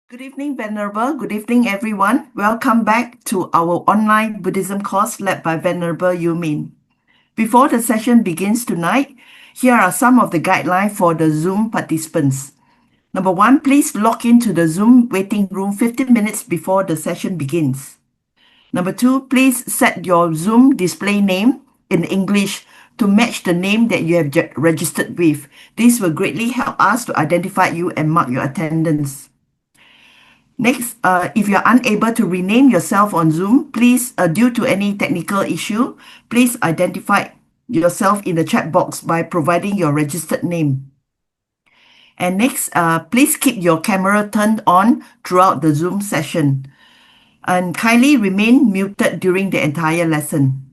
Good evening, Venerable. Good evening, everyone. Welcome back to our online Buddhism course led by Venerable Yu Min. Before the session begins tonight, here are some of the guidelines for the Zoom participants. Number one, please log into the Zoom waiting room 15 minutes before the session begins. Number two, please set your Zoom display name in English to match the name that you have registered with. This will greatly help us to identify you and mark your attendance. Next, if you're unable to rename yourself on Zoom, please, due to any technical issue, please identify yourself in the chat box by providing your registered name. And next, please keep your camera turned on throughout the Zoom session. And kindly remain muted during the entire lesson.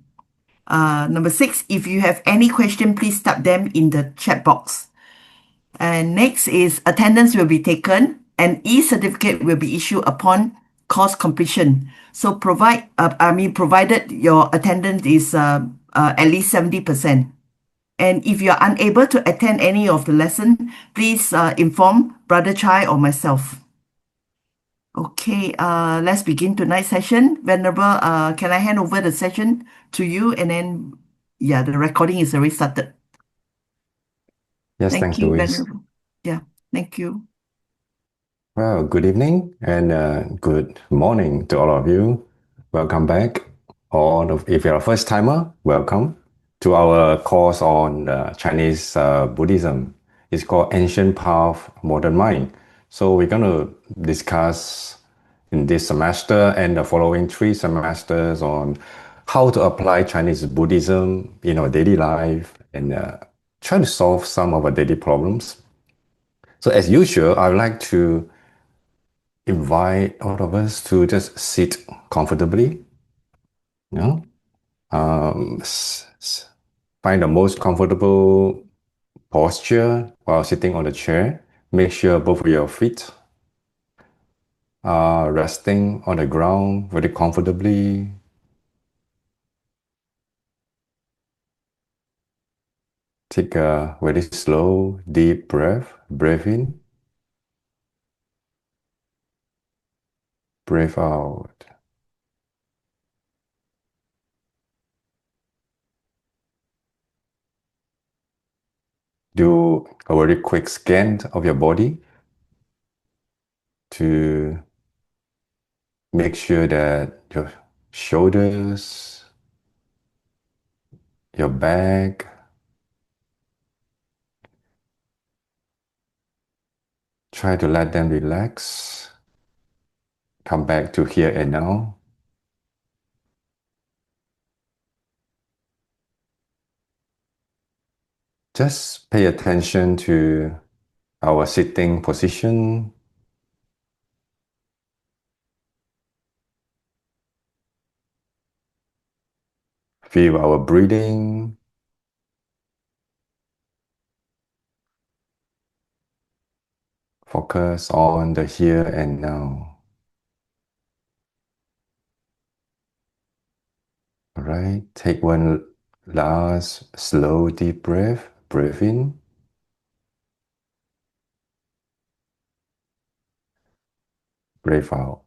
Number six, if you have any question, please type them in the chat box. And next is attendance will be taken and e-certificate will be issued upon course completion. So provided your attendance is at least 70%. And if you're unable to attend any of the lesson, please inform Brother Chai or myself. Okay, let's begin tonight's session. Venerable, can I hand over the session to you? And then, yeah, the recording is already started. Yes, Thank thanks, you, Louise. Venerable. Yeah, thank you. Well, good evening and good morning to all of you. Welcome back. If you're a first timer, welcome to our course on Chinese Buddhism. It's called Ancient Path, Modern Mind. So we're going to discuss in this semester and the following 3 semesters on how to apply Chinese Buddhism in our daily life and try to solve some of our daily problems. So as usual, I would like to invite all of us to just sit comfortably. You know, find the most comfortable posture while sitting on the chair. Make sure both of your feet are resting on the ground very comfortably. Take a very slow, deep breath. Breathe in. Breathe out. Do a very quick scan of your body to make sure that your shoulders, your back, try to let them relax. Come back to here and now. Just pay attention to our sitting position. Feel our breathing. Focus on the here and now. All right, take one last slow deep breath. Breathe in. Breathe out.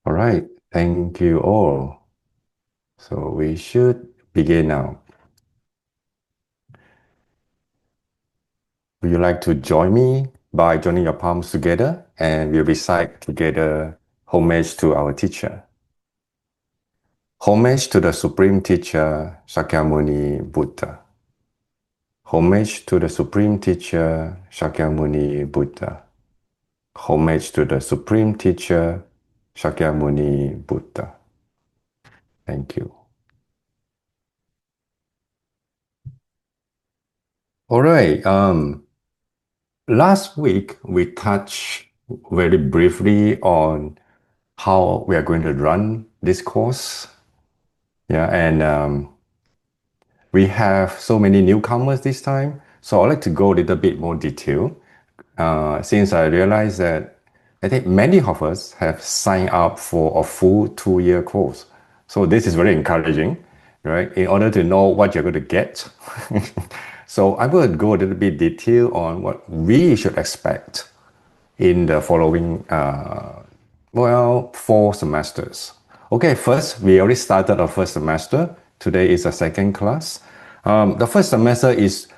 All right, thank you all. So we should begin now. Would you like to join me by joining your palms together and we'll recite together homage to our teacher. Homage to the Supreme Teacher Shakyamuni Buddha. Homage to the Supreme Teacher Shakyamuni Buddha. Homage to the Supreme Teacher Shakyamuni Buddha. Thank you. All right. Last week we touched very briefly on how we are going to run this course. Yeah, and we have so many newcomers this time, so I'd like to go a little bit more detail since I realized that I think many of us have signed up for a full 2-year course. So this is very encouraging, right? In order to know what you're going to get. So I'm going to go a little bit detail on what we should expect in the following, 4 semesters. Okay, first, we already started our first semester. Today is a second class. The first semester is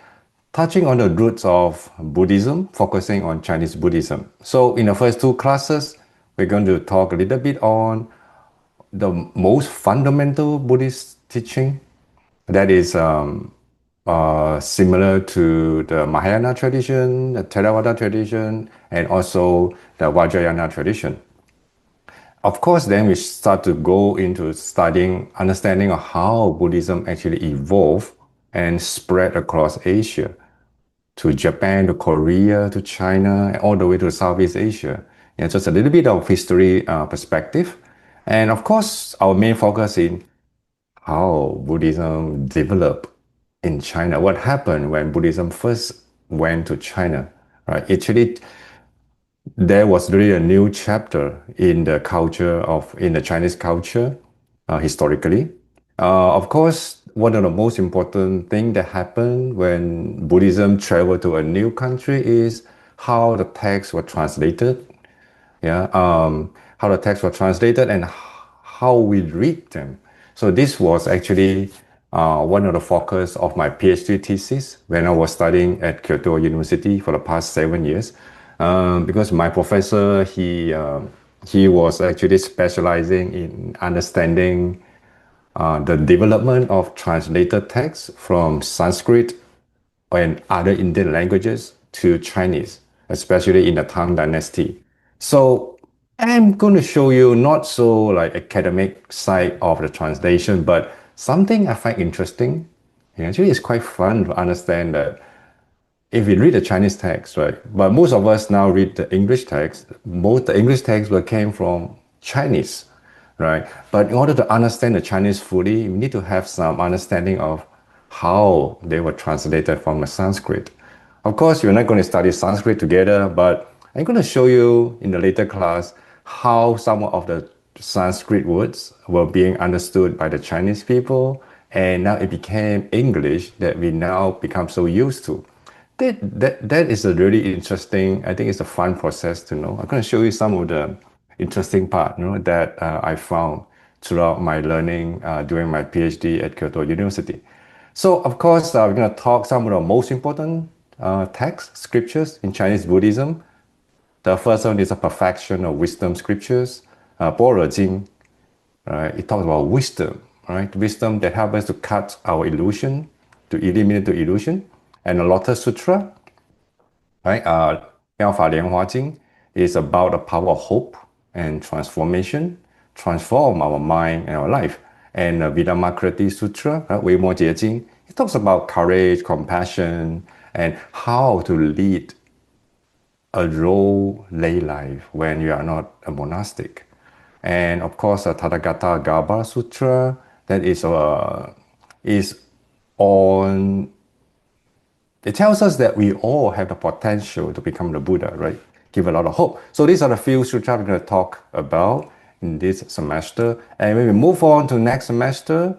touching on the roots of Buddhism, focusing on Chinese Buddhism. So in the first 2 classes, we're going to talk a little bit on the most fundamental Buddhist teaching that is similar to the Mahayana tradition, the Theravada tradition, and also the Vajrayana tradition. Of course, then we start to go into studying, understanding of how Buddhism actually evolved and spread across Asia to Japan, to Korea, to China, and all the way to Southeast Asia. Yeah, just a little bit of history perspective. And of course, our main focus in how Buddhism developed in China. What happened when Buddhism first went to China, right? Actually, there was really a new chapter in the culture in the Chinese culture historically. Of course, one of the most important thing that happened when Buddhism traveled to a new country is how the texts were translated. Yeah, how the texts were translated and how we read them. So this was actually one of the focus of my PhD thesis when I was studying at Kyoto University for the past 7 years. Because my professor, he was actually specializing in understanding the development of translated texts from Sanskrit and other Indian languages to Chinese, especially in the Tang Dynasty. So I'm going to show you not so like academic side of the translation, but something I find interesting. Actually, it's quite fun to understand that if we read the Chinese text, right? But most of us now read the English text. Most the English text will came from Chinese, right? But in order to understand the Chinese fully, we need to have some understanding of how they were translated from the Sanskrit. Of course, we're not going to study Sanskrit together, but I'm going to show you in the later class how some of the Sanskrit words were being understood by the Chinese people, and now it became English that we now become so used to. That is a really interesting, I think it's a fun process to know. I'm going to show you some of the interesting part, that I found throughout my learning during my PhD at Kyoto University. So of course, we're going to talk some of the most important texts, scriptures in Chinese Buddhism. The first one is a perfection of wisdom scriptures,般若经. Right? It talks about wisdom, right? Wisdom that helps us to cut our illusion, to eliminate the illusion. And the Lotus Sutra, right? 《妙法莲华经》is about the power of hope and transformation, transform our mind and our life. And the Vidamakriti Sutra, 维摩诘经, it talks about courage, compassion, and how to lead a role lay life when you are not a monastic. And of course, the Tathagata Garbha Sutra, that is on. It tells us that we all have the potential to become the Buddha, right? Give a lot of hope. So these are the few sutras we're going to talk about in this semester. And when we move on to next semester,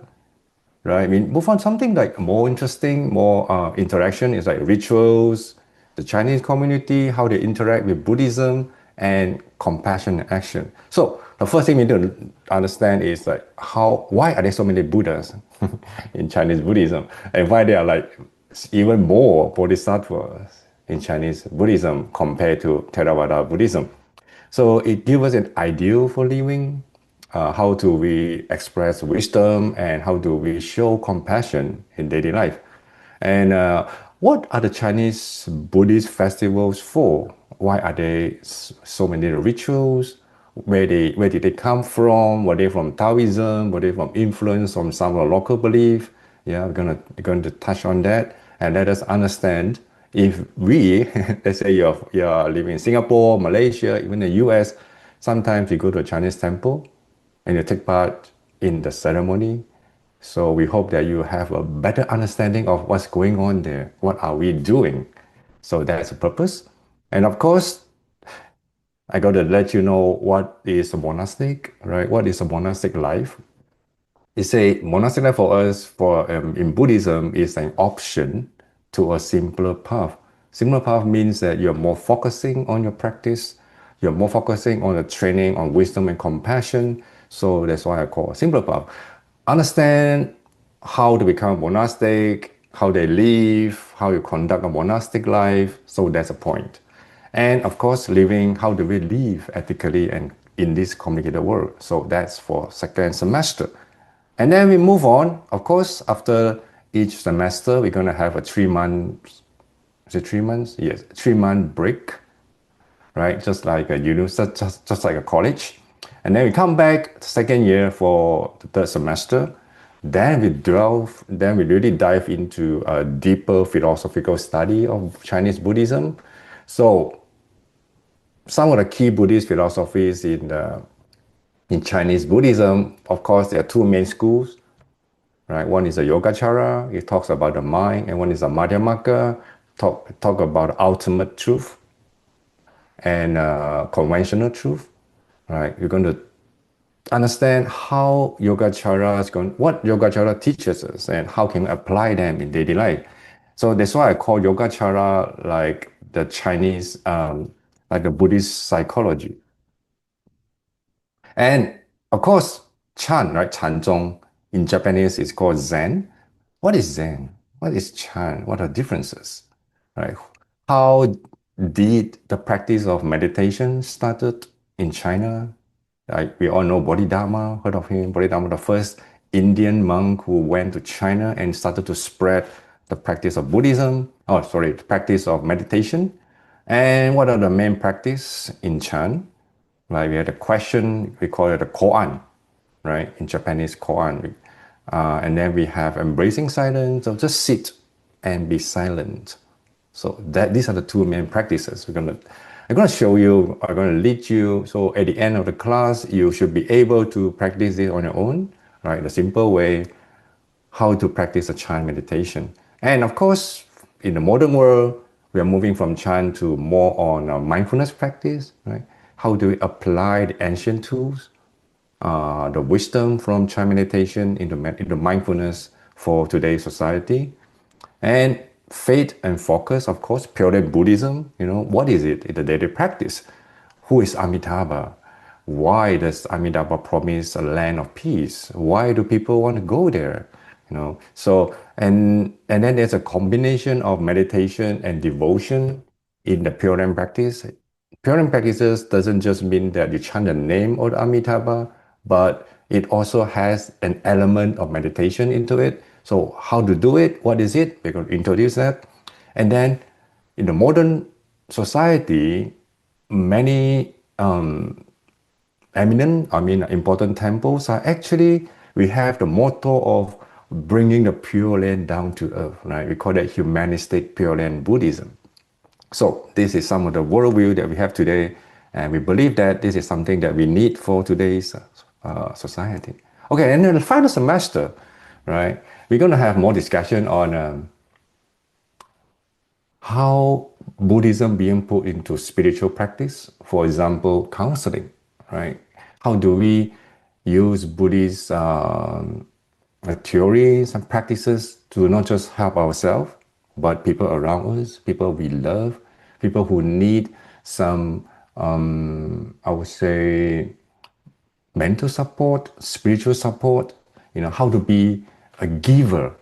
right? We move on something like more interesting, more interaction is like rituals, the Chinese community, how they interact with Buddhism, and compassion and action. So the first thing we need to understand is like why are there so many Buddhas in Chinese Buddhism, and why there are like even more bodhisattvas in Chinese Buddhism compared to Theravada Buddhism. So it gives us an ideal for living. How do we express wisdom, and how do we show compassion in daily life? And what are the Chinese Buddhist festivals for? Why are there so many rituals? Where did they come from? Were they from Taoism? Were they from influence from some of the local belief? Yeah, we're going to touch on that, and let us understand if we, let's say you're living in Singapore, Malaysia, even the US, sometimes you go to a Chinese temple and you take part in the ceremony. So we hope that you have a better understanding of what's going on there. What are we doing? So that's the purpose. And of course, I got to let you know what is a monastic, right? What is a monastic life? It's a monastic life for us, in Buddhism, is an option to a simpler path. Simpler path means that you're more focusing on your practice, you're more focusing on the training, on wisdom and compassion. So that's why I call simpler path. Understand how to become monastic, how they live, how you conduct a monastic life. So that's a point. And of course, living, how do we live ethically and in this complicated world? So that's for second semester. And then we move on. Of course, after each semester, we're going to have a 3 month, is it 3 months? Yes, 3 month break, right? Just like a university, just like a college. And then we come back second year for the third semester. Then we really dive into a deeper philosophical study of Chinese Buddhism. So some of the key Buddhist philosophies in Chinese Buddhism, of course, there are two main schools, right? One is a Yogacara, it talks about the mind, and one is a Madhyamaka, talk about ultimate truth and conventional truth, right? You're going to understand how Yogacara is going, what Yogacara teaches us, and how can we apply them in daily life. So that's why I call Yogacara like the Chinese, like the Buddhist psychology. And of course, Chan, right? Chanzong in Japanese is called Zen. What is Zen? What is Chan? What are differences? Right? How did the practice of meditation started in China? Like we all know Bodhidharma, heard of him? Bodhidharma, the first Indian monk who went to China and started to spread the practice of Buddhism. Oh, sorry, the practice of meditation. And what are the main practice in Chan? Like we had a question, we call it a koan, right? In Japanese, koan. And then we have embracing silence, so just sit and be silent. So these are the two main practices. I'm gonna show you, I'm gonna lead you. So at the end of the class, you should be able to practice this on your own, right? The simple way, how to practice a Chan meditation. And of course, in the modern world, we are moving from Chan to more on mindfulness practice, right? How do we apply the ancient tools, the wisdom from Chan meditation into mindfulness for today's society? And faith and focus, of course, purely Buddhism, what is it in the daily practice? Who is Amitabha? Why does Amitabha promise a land of peace? Why do people want to go there? So and then there's a combination of meditation and devotion in the Pure Land practice. Pure Land practices doesn't just mean that you chant the name of Amitabha, but it also has an element of meditation into it. So how to do it? What is it? We're going to introduce that. And then in the modern society, many important temples are actually, we have the motto of bringing the Pure Land down to earth, right? We call that humanistic Pure Land Buddhism. So this is some of the worldview that we have today, and we believe that this is something that we need for today's society. Okay, and then the final semester, right? We're going to have more discussion on how Buddhism being put into spiritual practice. For example, counseling, right? How do we use Buddhist theories and practices to not just help ourselves, but people around us, people we love, people who need some, I would say, mental support, spiritual support, how to be a giver.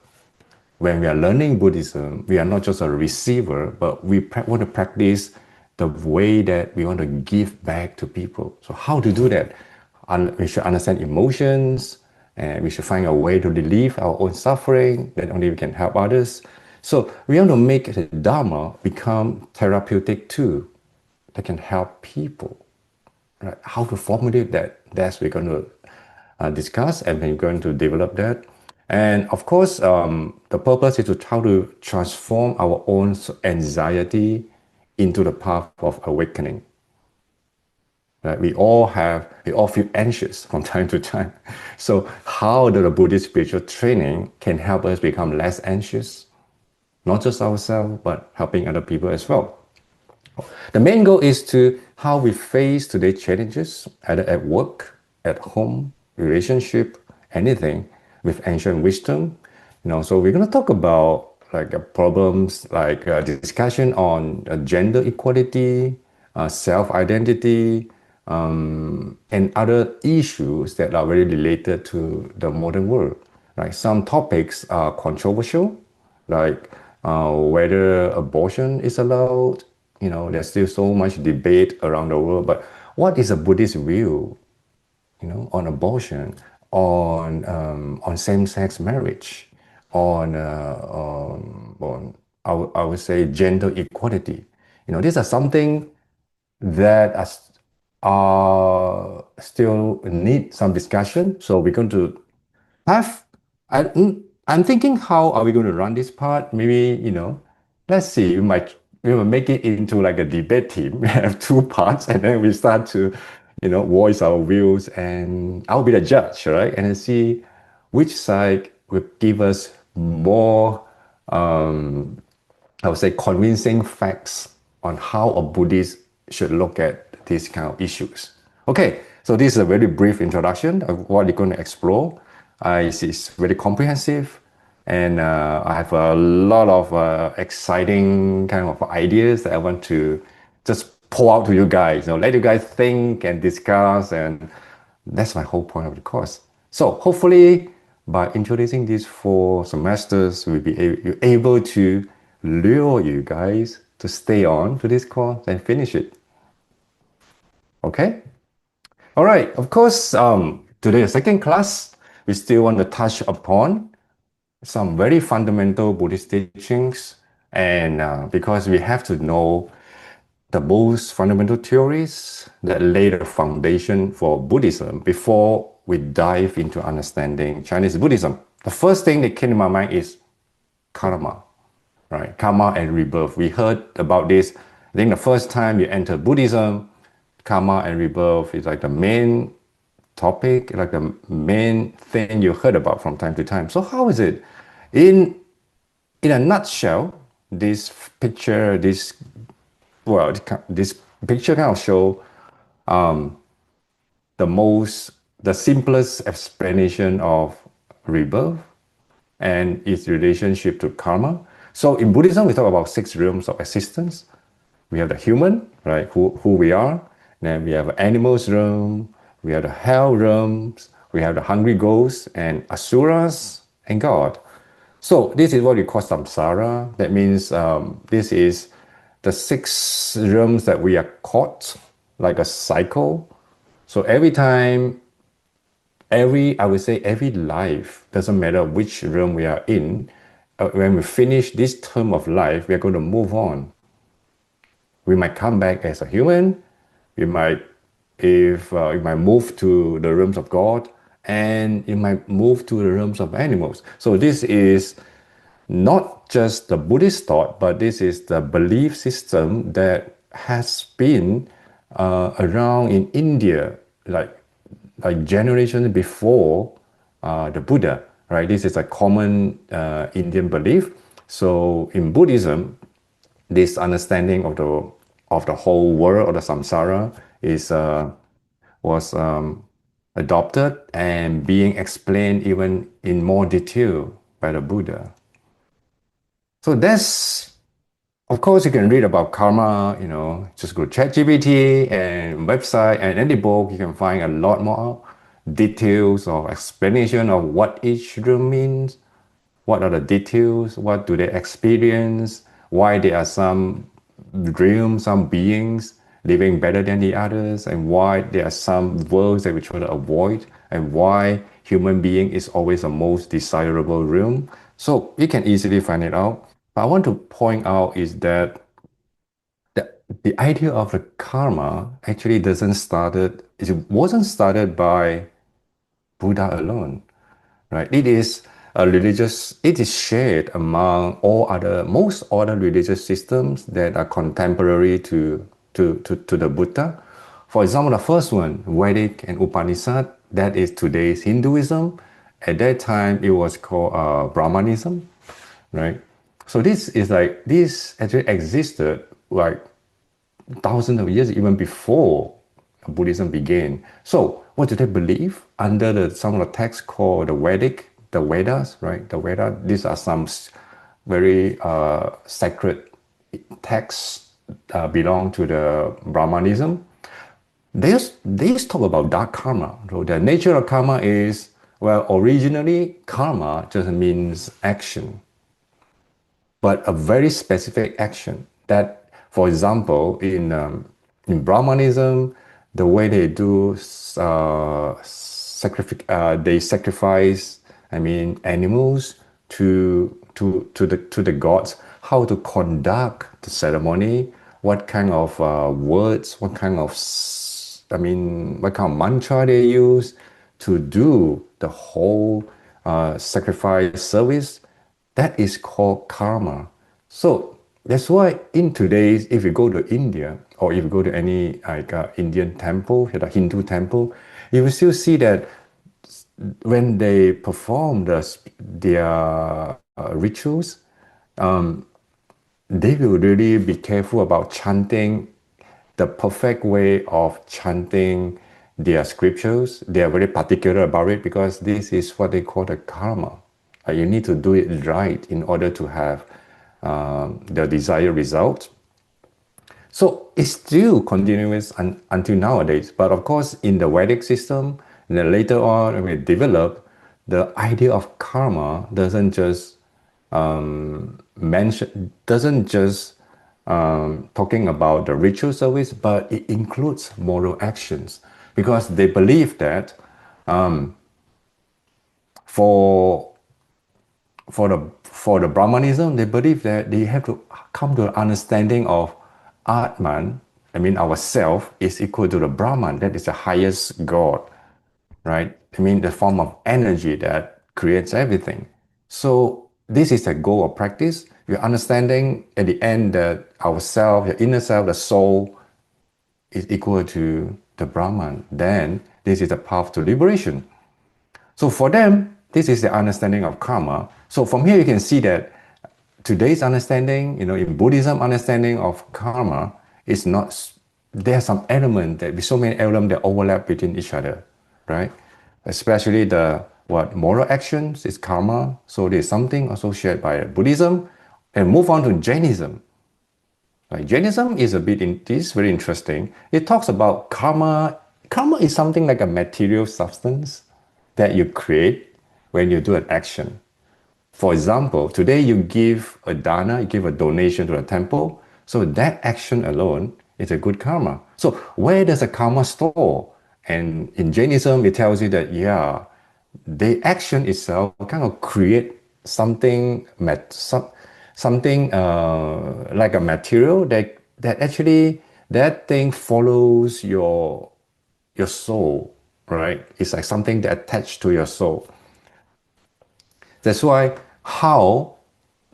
When we are learning Buddhism, we are not just a receiver, but we want to practice the way that we want to give back to people. So how to do that? We should understand emotions, and we should find a way to relieve our own suffering, that only we can help others. So we want to make the Dharma become therapeutic too, that can help people. Right? How to formulate that? That's we're going to discuss, and we're going to develop that. And of course, the purpose is to try to transform our own anxiety into the path of awakening. Right? We all feel anxious from time to time. So how the Buddhist spiritual training can help us become less anxious, not just ourselves, but helping other people as well. The main goal is to how we face today's challenges, either at work, at home, relationship, anything, with ancient wisdom. So we're going to talk about problems like discussion on gender equality, self-identity, and other issues that are very related to the modern world. Like some topics are controversial, like whether abortion is allowed. There's still so much debate around the world. But what is a Buddhist view, on abortion, on same-sex marriage, on I would say gender equality. These are something that are still need some discussion. So we're going to have. I'm thinking, how are we going to run this part? Maybe, let's see. We might make it into like a debate team. We have two parts, and then we start to, voice our views, and I'll be the judge, right? And then see which side will give us more, I would say, convincing facts on how a Buddhist should look at these kind of issues. Okay, so this is a very brief introduction of what we're going to explore. It's very comprehensive, and I have a lot of exciting kind of ideas that I want to just pour out to you guys. Let you guys think and discuss, and that's my whole point of the course. So hopefully, by introducing these 4 semesters, we'll be able to lure you guys to stay on to this course and finish it. Okay? All right. Of course, today, the second class, we still want to touch upon some very fundamental Buddhist teachings, and because we have to know the most fundamental theories that lay the foundation for Buddhism before we dive into understanding Chinese Buddhism. The first thing that came to my mind is karma, right? Karma and rebirth. We heard about this. I think the first time you enter Buddhism, karma and rebirth is like the main topic, like the main thing you heard about from time to time. So how is it? In a nutshell, this picture, this picture kind of show the simplest explanation of rebirth and its relationship to karma. So in Buddhism, we talk about 6 realms of existence. We have the human, right, who we are. Then we have animals realm, we have the hell realms, we have the hungry ghosts and asuras and God. So this is what we call samsara. That means this is the 6 realms that we are caught, like a cycle. So every time, I would say every life, doesn't matter which realm we are in, when we finish this term of life, we are going to move on. We might come back as a human. We might move to the realms of God, and it might move to the realms of animals. So this is not just the Buddhist thought, but this is the belief system that has been around in India, like generations before the Buddha, right? This is a common Indian belief. So in Buddhism, this understanding of the whole world, or the samsara, was adopted and being explained even in more detail by the Buddha. So that's, of course, you can read about karma, just go to ChatGPT and website and any book, you can find a lot more details or explanation of what each realm means, what are the details, what do they experience, why there are some realms, some beings living better than the others, and why there are some worlds that we try to avoid, and why human being is always the most desirable realm. So you can easily find it out. But I want to point out is that the idea of the karma actually it wasn't started by Buddha alone, right? It is shared among most other religious systems that are contemporary to the Buddha. For example, the first one, Vedic and Upanishad, that is today's Hinduism. At that time, it was called Brahmanism, right? So this actually existed like thousands of years even before Buddhism began. So what do they believe? Under some of the texts called the Vedas, right? The Vedas, these are some very sacred texts belong to the Brahmanism. They talk about dark karma. So the nature of karma is, well, originally karma just means action, but a very specific action. That, for example, in Brahmanism, the way they do they sacrifice, I mean, animals to the gods. How to conduct the ceremony, what kind of words, what kind of mantra they use to do the whole sacrifice service. That is called karma. So that's why in today's, if you go to India or if you go to any Indian temple, the Hindu temple, you will still see that when they perform their rituals, they will really be careful about chanting the perfect way of chanting their scriptures. They are very particular about it because this is what they call the karma. You need to do it right in order to have the desired result. So it's still continuous until nowadays. But of course, in the Vedic system, and then later on, when we develop, the idea of karma doesn't just talking about the ritual service, but it includes moral actions because they believe that for the Brahmanism, they believe that they have to come to an understanding of Atman, I mean ourself, is equal to the Brahman, that is the highest God, right? I mean the form of energy that creates everything. So this is the goal of practice. You're understanding at the end that ourself, your inner self, the soul, is equal to the Brahman. Then this is the path to liberation. So for them, this is the understanding of karma. So from here you can see that today's understanding, in Buddhism understanding of karma is not, there are some elements that, so many elements that overlap between each other, right? Especially moral actions is karma. So there's something associated by Buddhism. And move on to Jainism. Like Jainism is this very interesting. It talks about karma. Karma is something like a material substance that you create when you do an action. For example, today you give a dana, you give a donation to a temple. So that action alone is a good karma. So where does the karma store? And in Jainism, it tells you that, the action itself kind of create something like a material that actually that thing follows your soul, right? It's like something that attached to your soul. That's why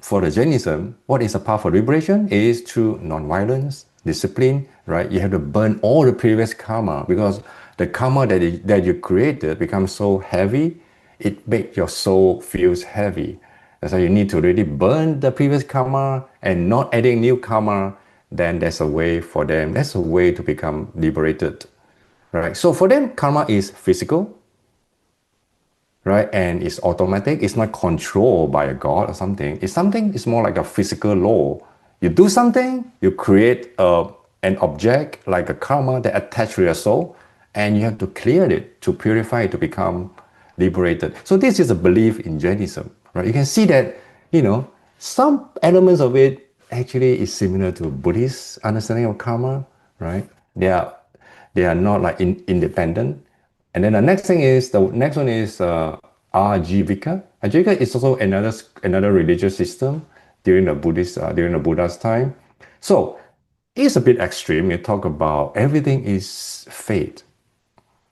for the Jainism, what is a path for liberation is through non-violence, discipline, right? You have to burn all the previous karma because the karma that you created becomes so heavy, it makes your soul feels heavy. That's why you need to really burn the previous karma and not adding new karma. Then there's a way for them. That's a way to become liberated, right? So for them, karma is physical, right? And it's automatic. It's not controlled by a god or something. It's more like a physical law. You do something, you create an object like a karma that attached to your soul, and you have to clear it, to purify it, to become liberated. So this is a belief in Jainism, right? You can see that, some elements of it actually is similar to Buddhist understanding of karma, right? They are not like independent. And then the next one is Ajivika. Ajivika is also another religious system during the Buddha's time. So it's a bit extreme. You talk about everything is fate,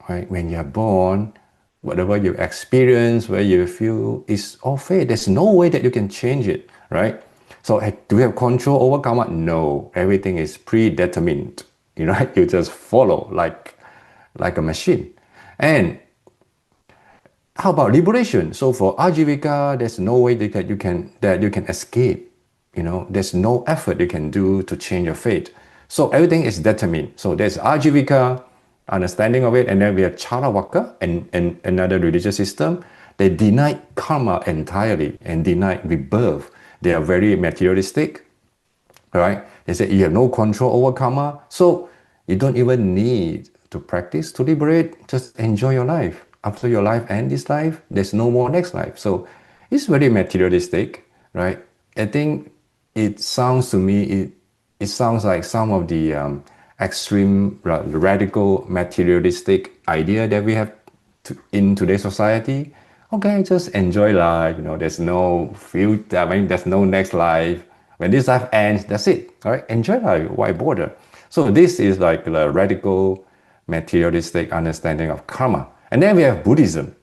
right? When you're born, whatever you experience, where you feel is all fate. There's no way that you can change it, right? So do we have control over karma? No, everything is predetermined. You just follow like a machine. And how about liberation? So for Ajivika, there's no way that you can escape. There's no effort you can do to change your fate. So everything is determined. So there's Ajivika, understanding of it, and then we have Charavaka and another religious system. They deny karma entirely and deny rebirth. They are very materialistic, right? They say you have no control over karma, so you don't even need to practice to liberate. Just enjoy your life. After your life and this life, there's no more next life. So it's very materialistic, right? I think it sounds to me, it sounds like some of the extreme, radical, materialistic idea that we have in today's society. Okay, just enjoy life. There's no future. I mean, there's no next life. When this life ends, that's it. All right, enjoy life. Why bother? So this is like the radical, materialistic understanding of karma. And then we have Buddhism,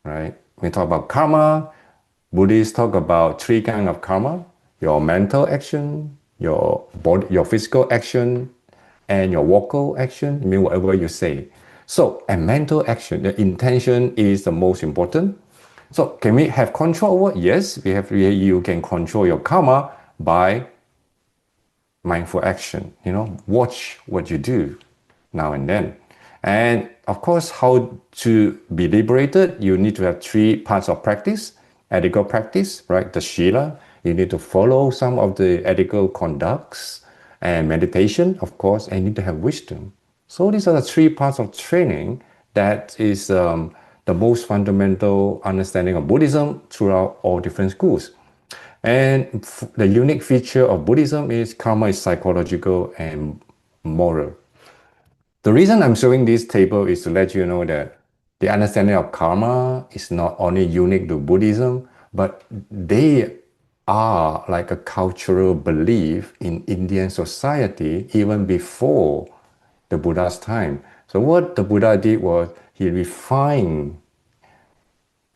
right? We talk about karma. Buddhists talk about three kinds of karma: your mental action, your body, your physical action, and your vocal action. I mean, whatever you say. So, a mental action, the intention is the most important. So, can we have control over? Yes, you can control your karma by mindful action. Watch what you do now and then. And of course, how to be liberated, you need to have three parts of practice: ethical practice, right? The Shila, you need to follow some of the ethical conducts, and meditation, of course, and you need to have wisdom. So these are the three parts of training that is the most fundamental understanding of Buddhism throughout all different schools. And the unique feature of Buddhism is karma is psychological and moral. The reason I'm showing this table is to let you know that the understanding of karma is not only unique to Buddhism, but they are like a cultural belief in Indian society even before the Buddha's time. So what the Buddha did was he refined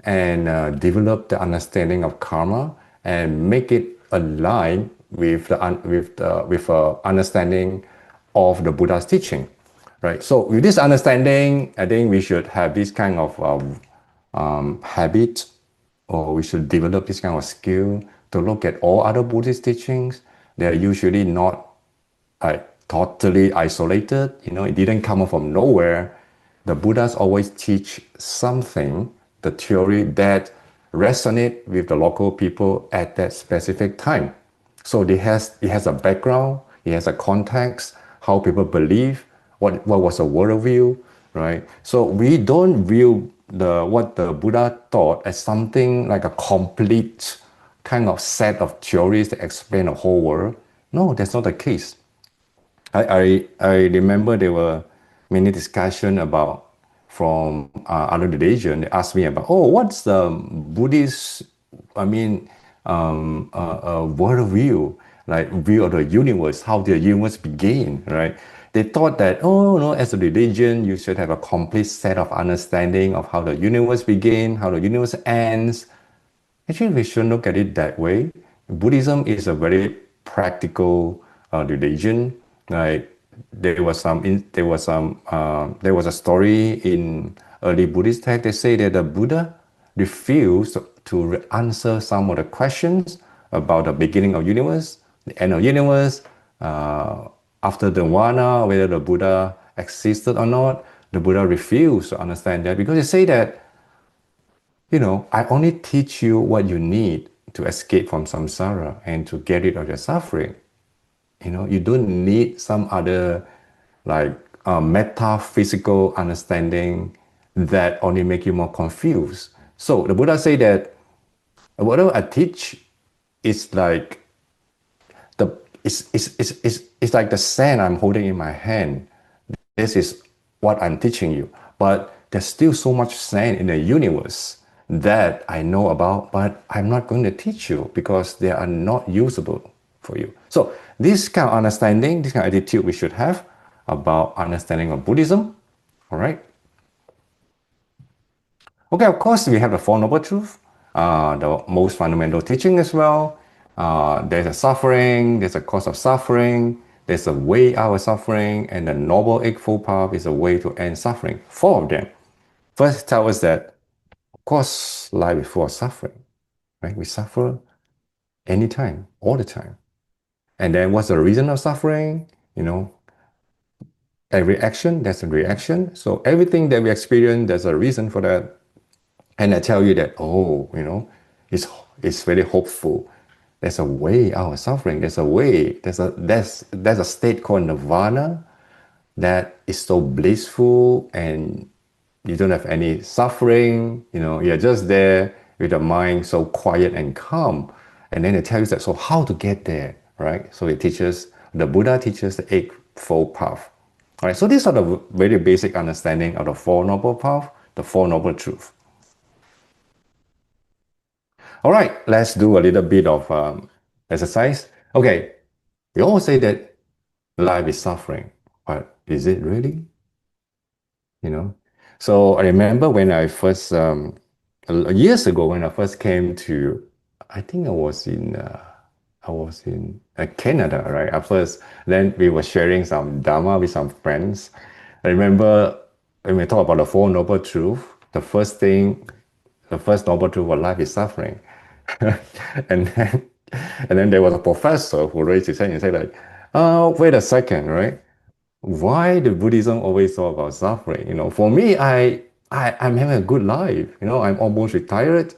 and develop the understanding of karma and make it align with the understanding of the Buddha's teaching, right? So with this understanding, I think we should have this kind of habit, or we should develop this kind of skill to look at all other Buddhist teachings. They're usually not totally isolated. It didn't come from nowhere. The Buddhas always teach something, the theory that resonate with the local people at that specific time. So it has a background, it has a context, how people believe, what was a worldview, right? So we don't view what the Buddha taught as something like a complete kind of set of theories that explain the whole world. No, that's not the case. I remember there were many discussion about from other religion. They asked me about, what's the Buddhist, worldview, like view of the universe, how the universe began, right? They thought that, as a religion, you should have a complete set of understanding of how the universe began, how the universe ends. Actually, we shouldn't look at it that way. Buddhism is a very practical religion. Like there was a story in early Buddhist text. They say that the Buddha refused to answer some of the questions about the beginning of universe, the end of universe, after the nirvana, whether the Buddha existed or not. The Buddha refused to understand that because they say that, I only teach you what you need to escape from samsara and to get rid of your suffering. You don't need some other like metaphysical understanding that only make you more confused. So the Buddha say that whatever I teach is like it's like the sand I'm holding in my hand. This is what I'm teaching you. But there's still so much sand in the universe that I know about, but I'm not going to teach you because they are not usable for you. So this kind of understanding, this kind of attitude we should have about understanding of Buddhism. All right. Okay, of course, we have the Four Noble Truths, the most fundamental teaching as well. There's a suffering, there's a cause of suffering, there's a way out of suffering, and the Noble Eightfold Path is a way to end suffering. Four of them. First, tell us that, of course, life is full of suffering, right? We suffer anytime, all the time. And then what's the reason of suffering? Every action, there's a reaction. So everything that we experience, there's a reason for that. And I tell you that, it's very hopeful. There's a way out of suffering. There's a way. There's a state called nirvana that is so blissful, and you don't have any suffering. You're just there with the mind so quiet and calm. And then it tells you that, so how to get there, right? So the Buddha teaches the Eightfold Path. All right, so these are the very basic understanding of the Four Noble Path, the Four Noble Truth. All right, let's do a little bit of exercise. Okay, we all say that life is suffering, but is it really? you know. So I remember when I first, years ago, when I first came to, I think I was in Canada, right? At first, then we were sharing some Dharma with some friends. I remember when we talk about the Four Noble Truths, the first noble truth of life is suffering. and then, and then there was a professor who raised his hand and said like, oh, wait a second, right? Why the Buddhism always talk about suffering? For me, I'm having a good life. I'm almost retired,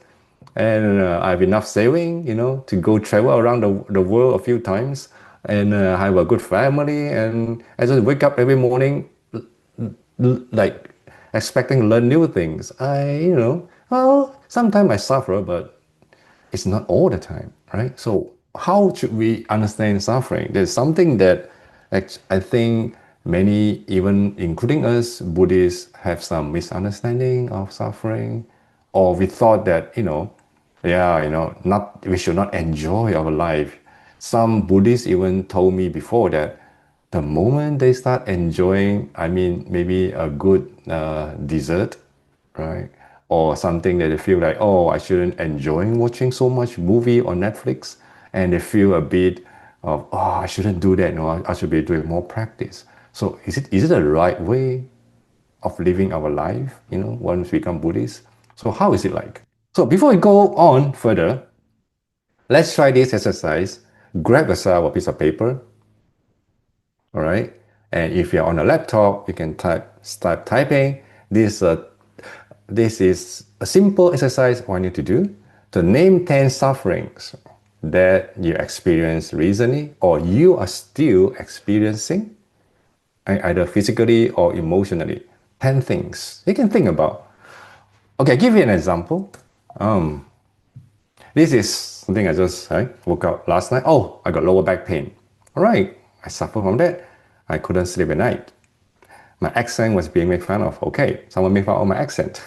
and I have enough saving. To go travel around the world a few times, and I have a good family, and I just wake up every morning, like expecting to learn new things. Well, sometimes I suffer, but it's not all the time, right? So how should we understand suffering? There's something that I think many, even including us, Buddhists, have some misunderstanding of suffering, or we thought that, yeah, not we should not enjoy our life. Some Buddhists even told me before that the moment they start enjoying, I mean, maybe a good dessert, right? Or something that they feel like, oh, I shouldn't enjoy watching so much movie on Netflix, and they feel a bit of, oh, I shouldn't do that. No, I should be doing more practice. So is it the right way of living our life? Once we become Buddhist. So how is it like? So before we go on further, let's try this exercise. Grab yourself a piece of paper, all right? And if you're on a laptop, you can start typing. This is a simple exercise I want you to do to name 10 sufferings that you experienced recently or you are still experiencing, either physically or emotionally. 10 things you can think about. Okay, I'll give you an example. This is something I just woke up last night. Oh, I got lower back pain. All right, I suffer from that. I couldn't sleep at night. My accent was being made fun of. Okay, someone made fun of my accent.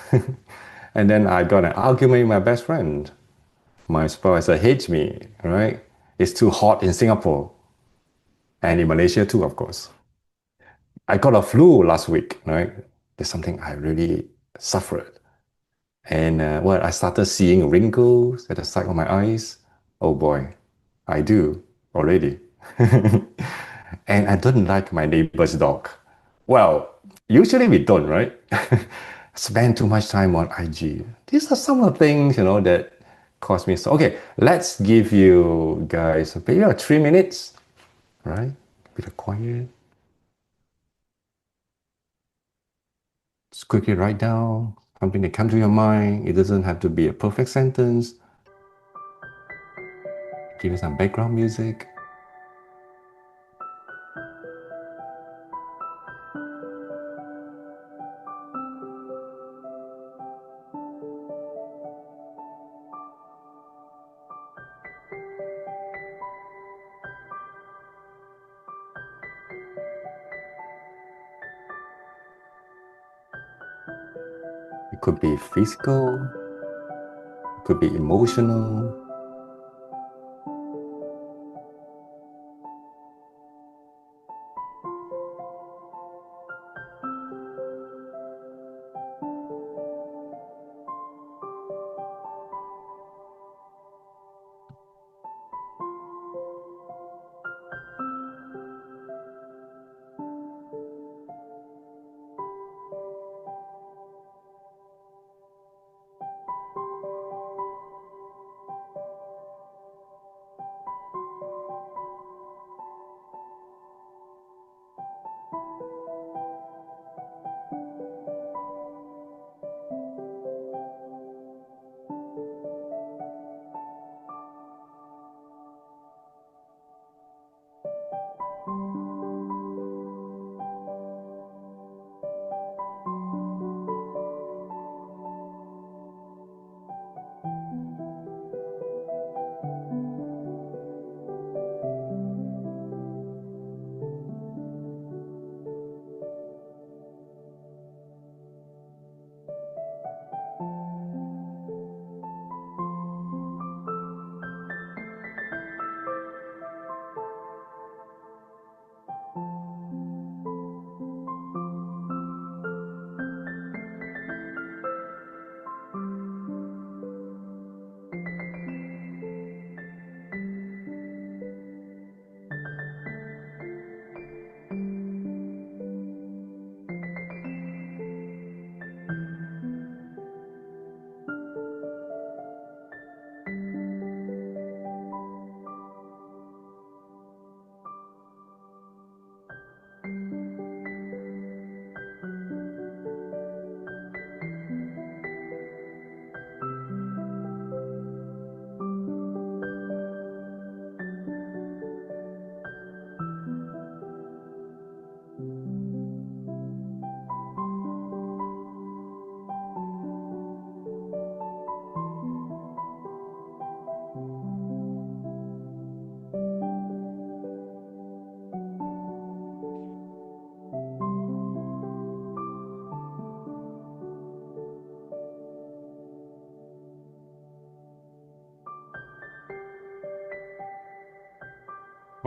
And then I got an argument with my best friend. My supervisor hates me, right? It's too hot in Singapore and in Malaysia too, of course. I got a flu last week, right? There's something I really suffered. And I started seeing wrinkles at the side of my eyes. Oh boy, I do already. And I don't like my neighbor's dog. Well, usually we don't, right? Spend too much time on IG. These are some of the things, that cause me so. Okay, let's give you guys maybe 3 minutes, right? A bit of quiet. Just quickly write down something that comes to your mind. It doesn't have to be a perfect sentence. Give me some background music. It could be physical, it could be emotional.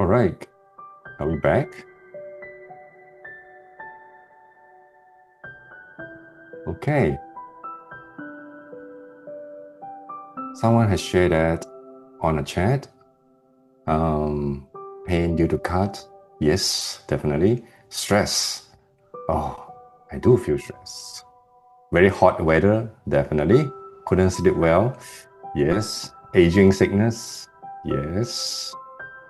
All right. Are we back? Okay. Someone has shared that on a chat. Pain due to cut. Yes, definitely. Stress. Oh, I do feel stress. Very hot weather. Definitely. Couldn't sleep well. Yes. Aging sickness. Yes.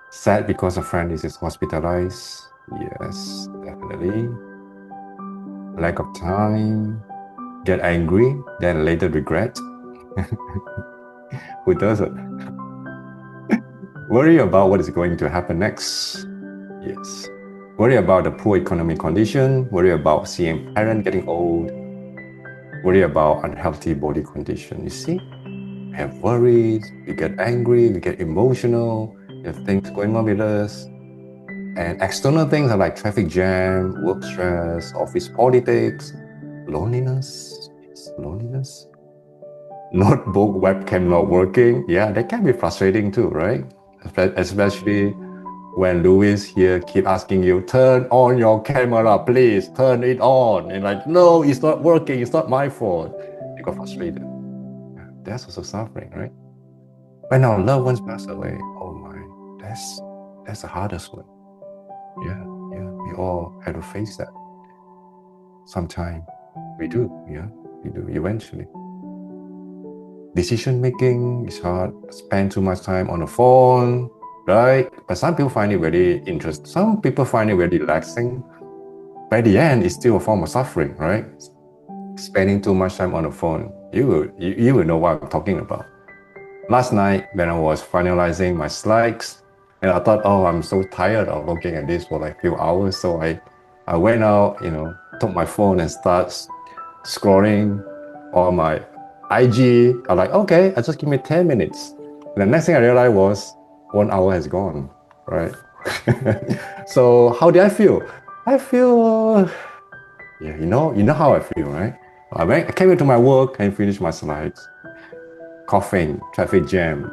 Sad because a friend is hospitalized. Yes, definitely. Lack of time. Get angry, then later regret. Who doesn't? Worry about what is going to happen next. Yes. Worry about the poor economic condition. Worry about seeing parent getting old. Worry about unhealthy body condition. You see? We have worries, we get angry, we get emotional, we have things going on with us. And external things are like traffic jam, work stress, office politics, loneliness. Yes, loneliness. Notebook webcam not working. Yeah, that can be frustrating too, right? Especially when Louis here keep asking you, turn on your camera, please, turn it on. And like, no, it's not working, it's not my fault. You got frustrated. That's also suffering, right? When our loved ones pass away, oh my, that's the hardest one. Yeah, we all have to face that. Sometime we do, eventually. Decision making is hard, spend too much time on the phone, right? But some people find it very interesting. Some people find it very relaxing. By the end, it's still a form of suffering, right? Spending too much time on the phone. You will know what I'm talking about. Last night, when I was finalizing my slides, and I thought, oh, I'm so tired of looking at this for like a few hours. So I went out, took my phone and start scrolling on my IG. I'm like, okay, just give me 10 minutes. And the next thing I realized was 1 hour has gone, right? So how did I feel? I feel, you know how I feel, right? I came into my work and finished my slides. Coughing, traffic jam.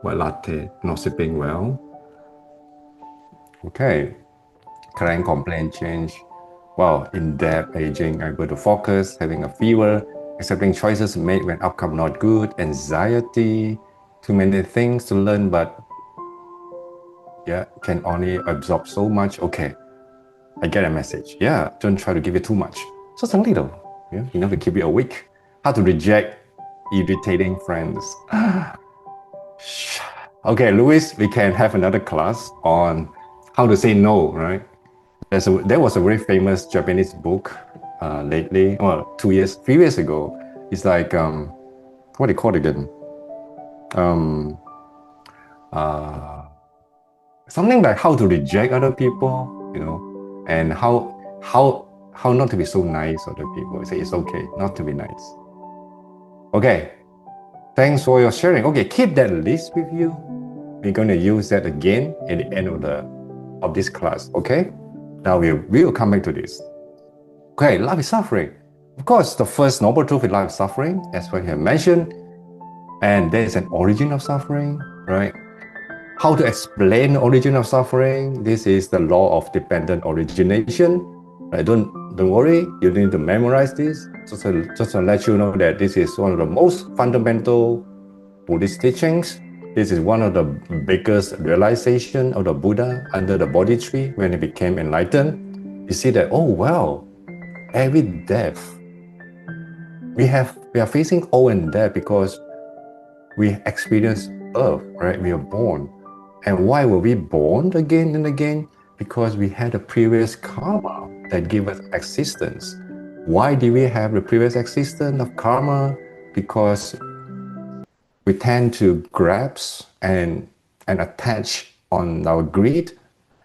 White latte, not sleeping well. Okay, client complaint change. Wow, in-depth aging, able to focus, having a fever, accepting choices made when outcome not good, anxiety, too many things to learn, but yeah, can only absorb so much. Okay, I get a message. Yeah, don't try to give it too much. Just a little, enough to keep you awake. How to reject irritating friends. Okay, Louis, we can have another class on how to say no, right? There was a very famous Japanese book lately, well, 3 years ago. It's like, what do you call it again? Something like how to reject other people, and how not to be so nice to other people. Say it's okay not to be nice. Okay, thanks for your sharing. Okay, keep that list with you. We're going to use that again at the end of this class, okay? Now we will come back to this. Okay, life is suffering. Of course, the first noble truth in life is suffering, as we have mentioned, and there is an origin of suffering, right? How to explain the origin of suffering? This is the law of dependent origination. Right? Don't worry, you need to memorize this. Just to let you know that this is one of the most fundamental Buddhist teachings. This is one of the biggest realization of the Buddha under the Bodhi tree when he became enlightened. You see that, oh wow, every death, we are facing old and death because we experience birth, right? We are born. And why were we born again and again? Because we had a previous karma that gave us existence. Why did we have the previous existence of karma? Because we tend to grasp and attach on our greed.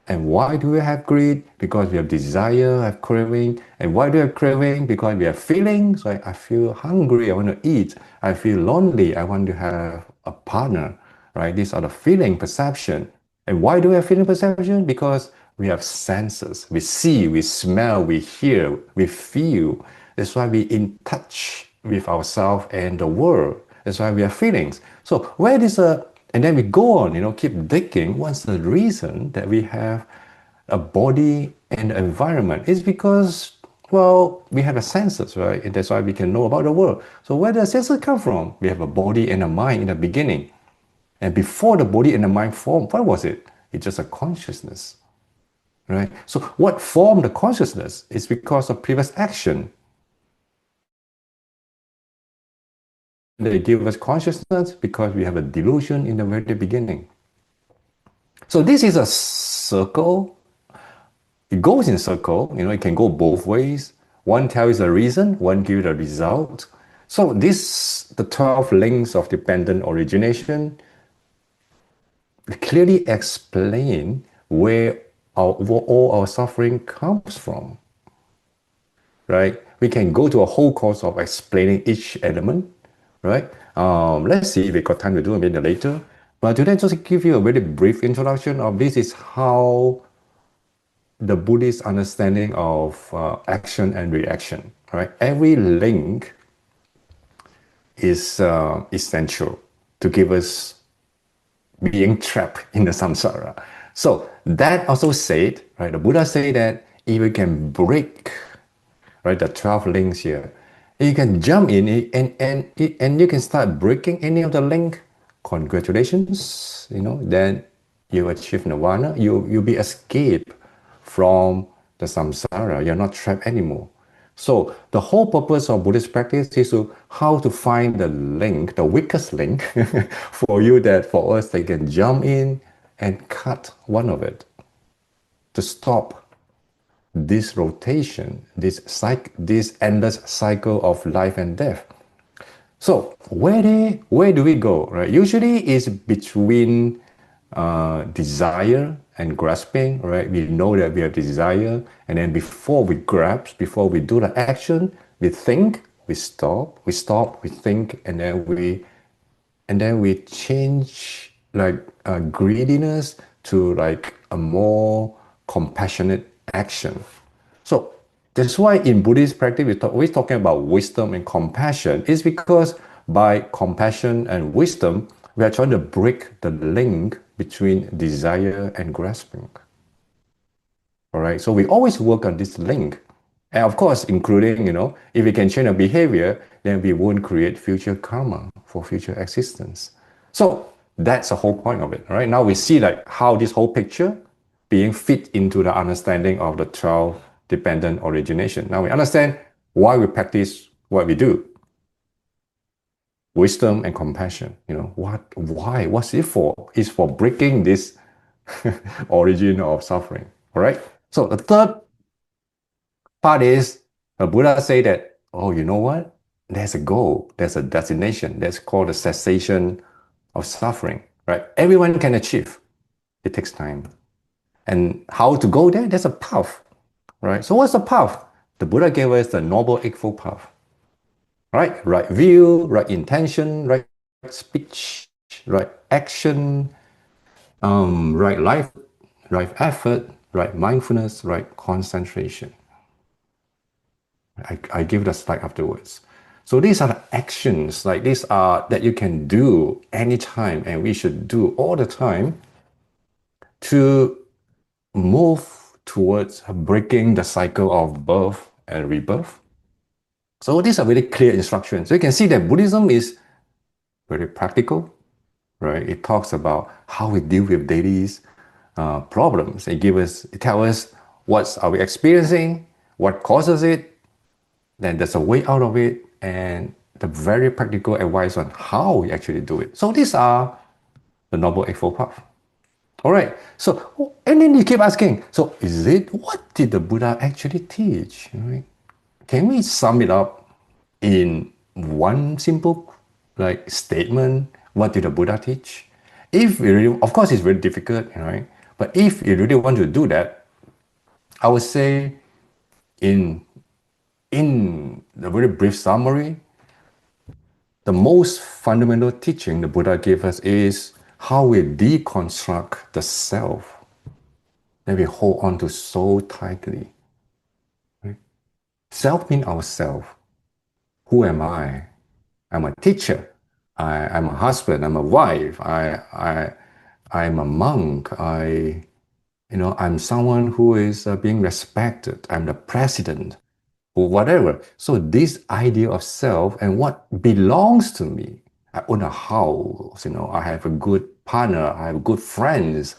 And why do we have greed? Because we have desire, have craving. And why do we have craving? Because we have feelings. Like I feel hungry, I want to eat. I feel lonely, I want to have a partner. Right? These are the feeling perception. And why do we have feeling perception? Because we have senses. We see, we smell, we hear, we feel. That's why we're in touch with ourselves and the world. That's why we have feelings. So where does And then we go on, keep digging. What's the reason that we have a body and environment? It's because, well, we have the senses, right? And that's why we can know about the world. So where does senses come from? We have a body and a mind in the beginning. And before the body and the mind formed, what was it? It's just a consciousness, right? So what formed the consciousness is because of previous action. They give us consciousness because we have a delusion in the very beginning. So this is a circle. It goes in circle, it can go both ways. One tells the reason, one gives the result. So the 12 links of dependent origination clearly explain where all our suffering comes from, right? We can go to a whole course of explaining each element, right? Let's see if we got time to do a bit later. But today, just to give you a very brief introduction of this is how the Buddhist understanding of action and reaction, right? Every link is essential to give us being trapped in the samsara. So that also said, right? The Buddha said that if you can break, right, the 12 links here, you can jump in and you can start breaking any of the link. Congratulations, then you achieve nirvana. You'll be escaped from the samsara. You're not trapped anymore. So the whole purpose of Buddhist practice is how to find the link, the weakest link for us they can jump in and cut one of it to stop this rotation, this endless cycle of life and death. So where do we go, right? Usually it's between desire and grasping, right? We know that we have desire, and then before we grasp, before we do the action, we think, we stop, we think, and then we change like greediness to like a more compassionate action. So that's why in Buddhist practice, we're always talking about wisdom and compassion. It's because by compassion and wisdom, we are trying to break the link between desire and grasping. All right. So we always work on this link. And of course, including, if we can change our behavior, then we won't create future karma for future existence. So that's the whole point of it. All right. Now we see like how this whole picture being fit into the understanding of the 12 dependent origination. Now we understand why we practice what we do. Wisdom and compassion. Why? What's it for? It's for breaking this origin of suffering. All right. So the third part is the Buddha say that, oh, you know what? There's a goal, there's a destination that's called the cessation of suffering, right? Everyone can achieve. It takes time. And how to go there? There's a path, right? So what's the path? The Buddha gave us the Noble Eightfold Path, right? Right view, right intention, right speech, right action, right life, right effort, right mindfulness, right concentration. I give the slide afterwards. So these are the actions, like these are that you can do anytime, and we should do all the time to move towards breaking the cycle of birth and rebirth. So these are very clear instructions. So you can see that Buddhism is very practical, right? It talks about how we deal with daily problems. It tells us what are we experiencing, what causes it, then there's a way out of it, and the very practical advice on how we actually do it. So these are the Noble Eightfold Path. All right. So, and then you keep asking, so what did the Buddha actually teach? Right? Can we sum it up in one simple statement? What did the Buddha teach? If you really, of course, it's very difficult, right? But if you really want to do that, I would say in the very brief summary, the most fundamental teaching the Buddha gave us is how we deconstruct the self that we hold on to so tightly. Right? Self means ourself. Who am I? I'm a teacher. I'm a husband, I'm a wife, I'm a monk, I'm someone who is being respected, I'm the president, or whatever. So this idea of self and what belongs to me, I own a house, I have a good partner, I have good friends,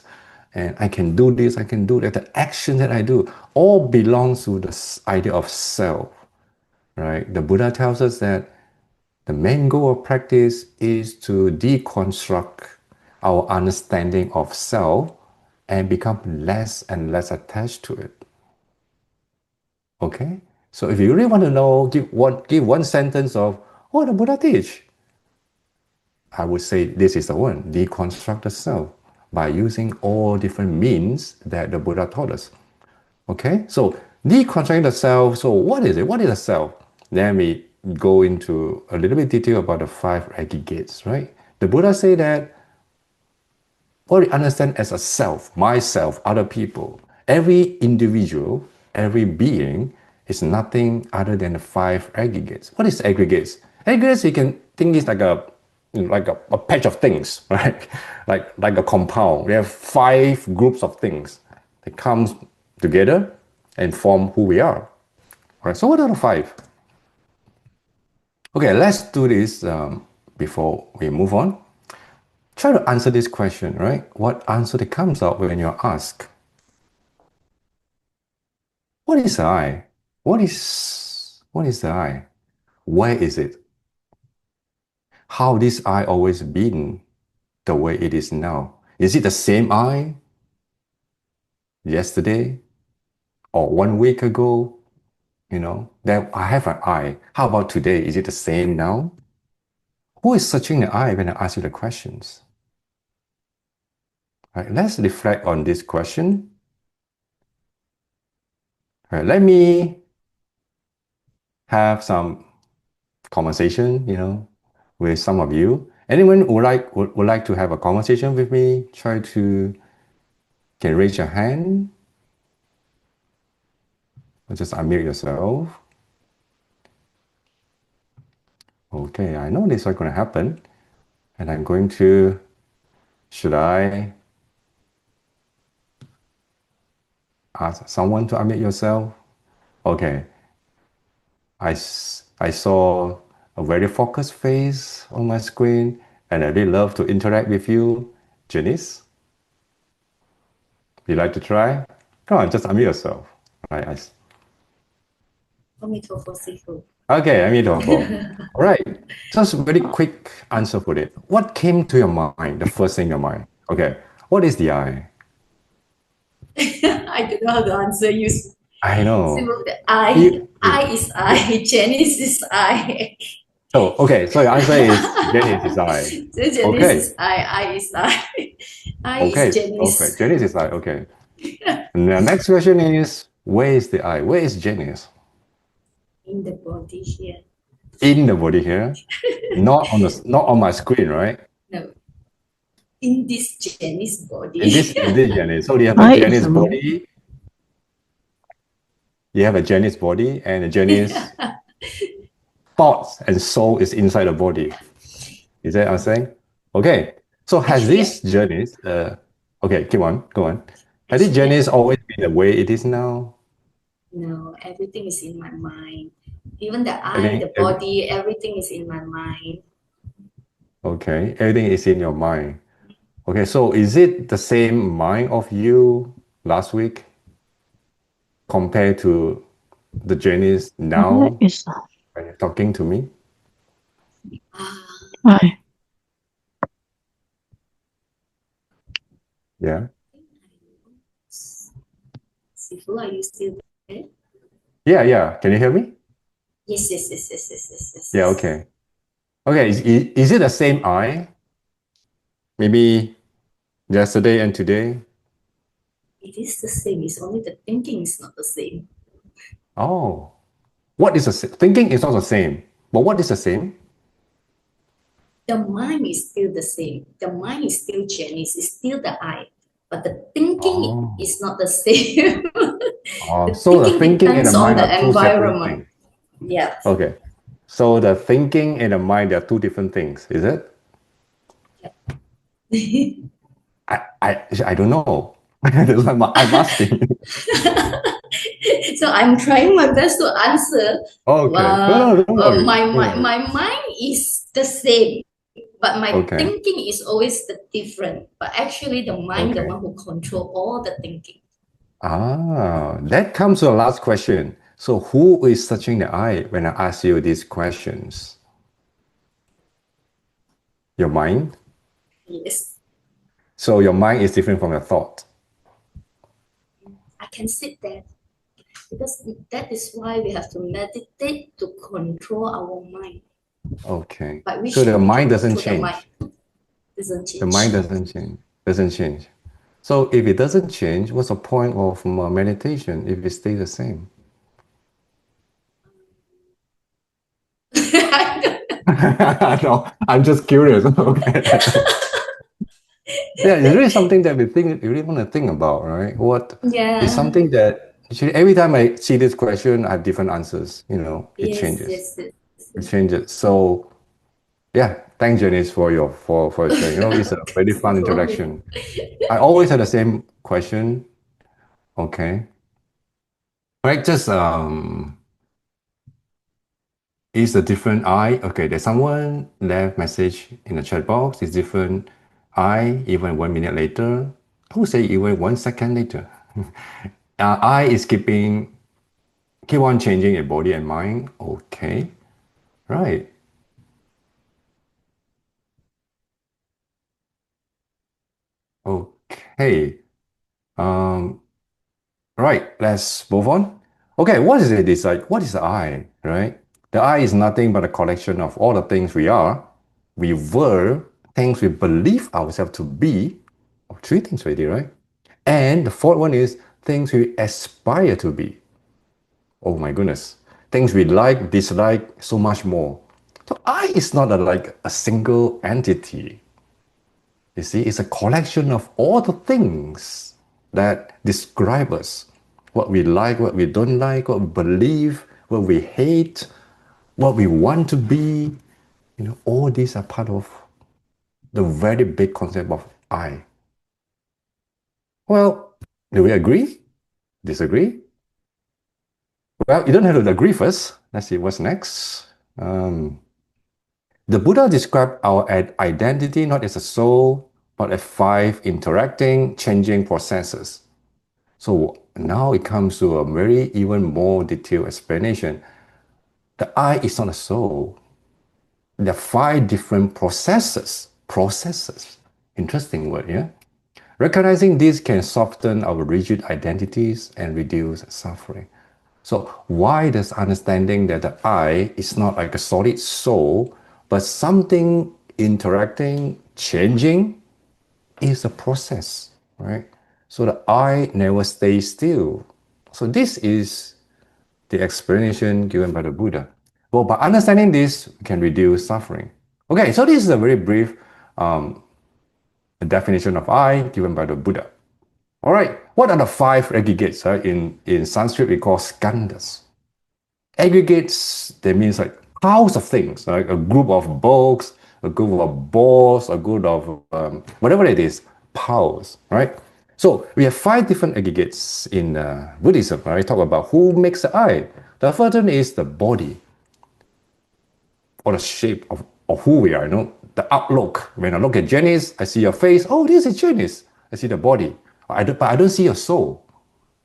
and I can do this, I can do that. The action that I do all belongs to this idea of self, right? The Buddha tells us that the main goal of practice is to deconstruct our understanding of self and become less and less attached to it. Okay? So if you really want to know, give one sentence of what the Buddha teach, I would say this is the one, deconstruct the self by using all different means that the Buddha taught us. Okay, so deconstructing the self. So what is it? What is a self? Let me go into a little bit detail about the five aggregates, right? The Buddha say that what we understand as a self, myself, other people, every individual, every being is nothing other than the five aggregates. What is aggregates? Aggregates, you can think is like a patch of things, right? Like a compound. We have five groups of things that comes together and form who we are. All right. So what are the five? Okay, let's do this before we move on. Try to answer this question, right? What answer that comes out when you're asked? What is the I? What is the I? Where is it? How this I always been the way it is now? Is it the same I yesterday or 1 week ago? That I have an I. How about today? Is it the same now? Who is searching the I when I ask you the questions? Right, let's reflect on this question. Right, let me have some conversation, with some of you. Anyone would like to have a conversation with me? Can raise your hand. Or just unmute yourself. Okay, I know this is not going to happen. And I'm going to, should I ask someone to unmute yourself? Okay. I saw a very focused face on my screen, and I really love to interact with you. Janice, you like to try? Come on, just unmute yourself. Right. Okay, Amitabha. All right. Just a very quick answer for it. What came to your mind, the first thing in your mind? Okay. What is the I? I don't know how to answer you. I know. I is I. Janice is I. So, okay. So your answer is Janice is I. So Janice is I is I. I Okay. is Janice. Okay. Janice is I. Okay. And the next question is, where is the I? Where is Janice? In the body here. In the body here? Not on my screen, right? No. In this Janice body. In this Janice. So you have a Janice body. You have a Janice body, and a Janice thoughts and soul is inside the body. Is that what I'm saying? Okay. So has this Janice, okay, go on. Has this Janice always been the way it is now? No, everything is in my mind. Even the eye, the body, everything is in my mind. Okay, everything is in your mind. Okay, so is it the same mind of you last week compared to the Janice now when you're talking to me? Hi. Yeah. Sifu, are you still there? Yeah. Can you hear me? Yes. Yeah, okay. Okay, is it the same I? Maybe yesterday and today? It is the same. It's only the thinking is not the same. Oh. What is the same? Thinking is not the same. But what is the same? The mind is still the same. The mind is still Janice. It's still the I. But the thinking is not the same. So the thinking and the mind on are the two separate environment. things. Yeah. Okay. So the thinking and the mind, they are two different things, is it? I don't know. That's why I'm asking. So I'm trying my best to answer. Okay. No, don't worry. My, Don't my, worry. my mind is the same, but my Okay. thinking is always the different. But actually, the mind, the Okay. one who control all the thinking. That comes to the last question. So who is touching the eye when I ask you these questions? Your mind? Yes, So your mind is different from your thought. I can sit there because that is why we have to meditate to control our mind. Okay. By which So the we mind can doesn't control the mind. change. Doesn't The mind change. doesn't change. Doesn't change. So if it doesn't change, what's the point of meditation if it stays the same? No, I'm just curious. Okay. Yeah, it's really something that you really want to think about, right? What is Yeah. something that actually every time I see this question, I have different answers. It Yes, changes. yes, It changes. So yeah, thanks Janice for sharing. It's a very Thanks fun for me. interaction. I always had the same question. Okay. Right, just is a different I. Okay, there's someone left message in the chat box. It's different I even 1 minute later. I would say even 1 second later. I is keep on changing your body and mind. Okay, right. Okay. Um, right. Let's move on. Okay, what is it? It's like what is the I, right? The I is nothing but a collection of all the things we are, we were, things we believe ourselves to be. Oh, three things already, right? And the fourth one is things we aspire to be. Oh my goodness. Things we like, dislike, so much more. So I is not like a single entity. You see, it's a collection of all the things that describe us. What we like, what we don't like, what we believe, what we hate, what we want to be. All these are part of the very big concept of I. Well, do we agree? Disagree? Well, you don't have to agree first. Let's see what's next. The Buddha described our identity not as a soul, but as five interacting, changing processes. So now it comes to a very even more detailed explanation. The I is not a soul. There are five different processes. Processes. Interesting word, yeah? Recognizing this can soften our rigid identities and reduce suffering. So why does understanding that the I is not like a solid soul, but something interacting, changing, is a process, right? So the I never stays still. So this is the explanation given by the Buddha. Well, by understanding this, we can reduce suffering. Okay, so this is a very brief definition of I given by the Buddha. All right, what are the five aggregates? In Sanskrit, we call skandhas. Aggregates, that means like piles of things, like a group of books, a group of balls, a group of whatever it is, piles, right? So we have five different aggregates in Buddhism. Right? Talk about who makes the eye. The first one is the body, or the shape of who we are. The outlook. When I look at Janice, I see your face. Oh, this is Janice. I see the body. But I don't see your soul.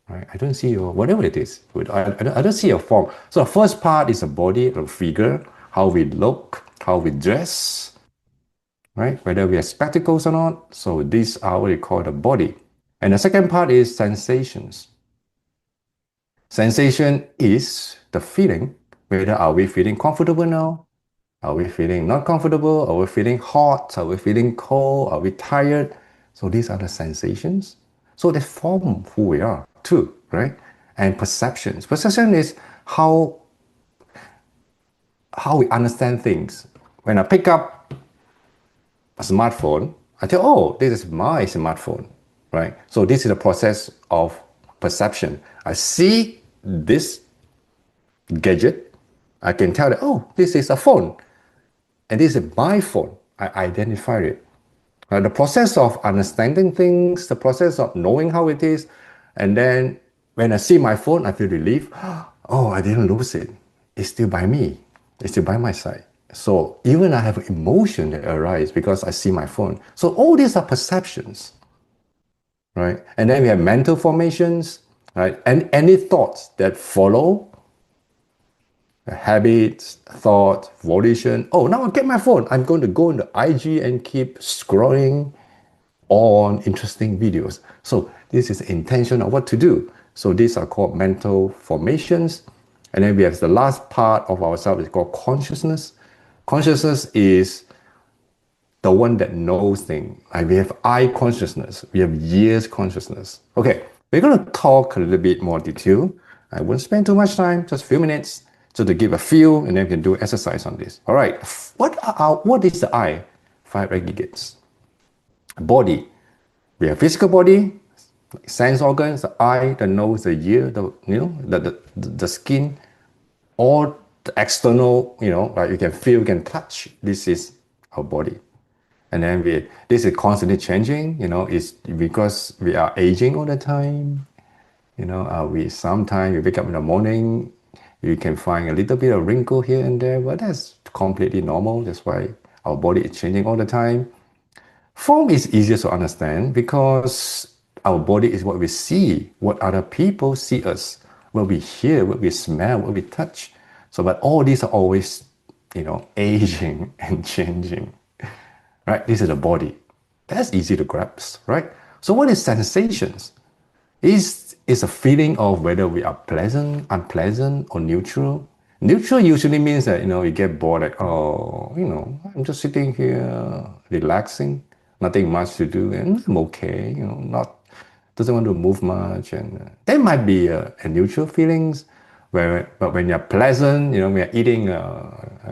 Right? I don't see your, whatever it is. I don't see your form. So the first part is the body, the figure, how we look, how we dress, right? Whether we have spectacles or not. So these are what we call the body. And the second part is sensations. Sensation is the feeling. Whether are we feeling comfortable now? Are we feeling not comfortable? Are we feeling hot? Are we feeling cold? Are we tired? So these are the sensations. So they form who we are too, right? And perceptions. Perception is how we understand things. When I pick up a smartphone, I think, oh, this is my smartphone, right? So this is the process of perception. I see this gadget, I can tell that, oh, this is a phone. And this is my phone. I identify it. The process of understanding things, the process of knowing how it is, and then when I see my phone, I feel relief. Oh, I didn't lose it. It's still by me. It's still by my side. So even I have emotion that arise because I see my phone. So all these are perceptions, right? And then we have mental formations, right? And any thoughts that follow habits, thought, volition. Oh, now I get my phone. I'm going to go into IG and keep scrolling on interesting videos. So this is the intention of what to do. So these are called mental formations. And then we have the last part of ourselves is called consciousness. Consciousness is the one that knows things. Like we have I consciousness, we have years consciousness. Okay, we're going to talk a little bit more detail. I won't spend too much time, just a few minutes, so to give a feel, and then we can do exercise on this. All right, what is the I? 5 aggregates. Body. We have physical body, sense organs, the eye, the nose, the ear, the skin, all the external, like you can feel, you can touch. This is our body. And then this is constantly changing, it's because we are aging all the time. We sometimes we wake up in the morning, you can find a little bit of wrinkle here and there, but that's completely normal. That's why our body is changing all the time. Form is easier to understand because our body is what we see, what other people see us, what we hear, what we smell, what we touch. So, but all these are always, aging and changing, right? This is the body. That's easy to grasp, right? So what is sensations? Is a feeling of whether we are pleasant, unpleasant, or neutral. Neutral usually means that, you get bored, like, oh, I'm just sitting here, relaxing, nothing much to do, and I'm okay, doesn't want to move much. And there might be a neutral feelings, but when you're pleasant, when you're eating a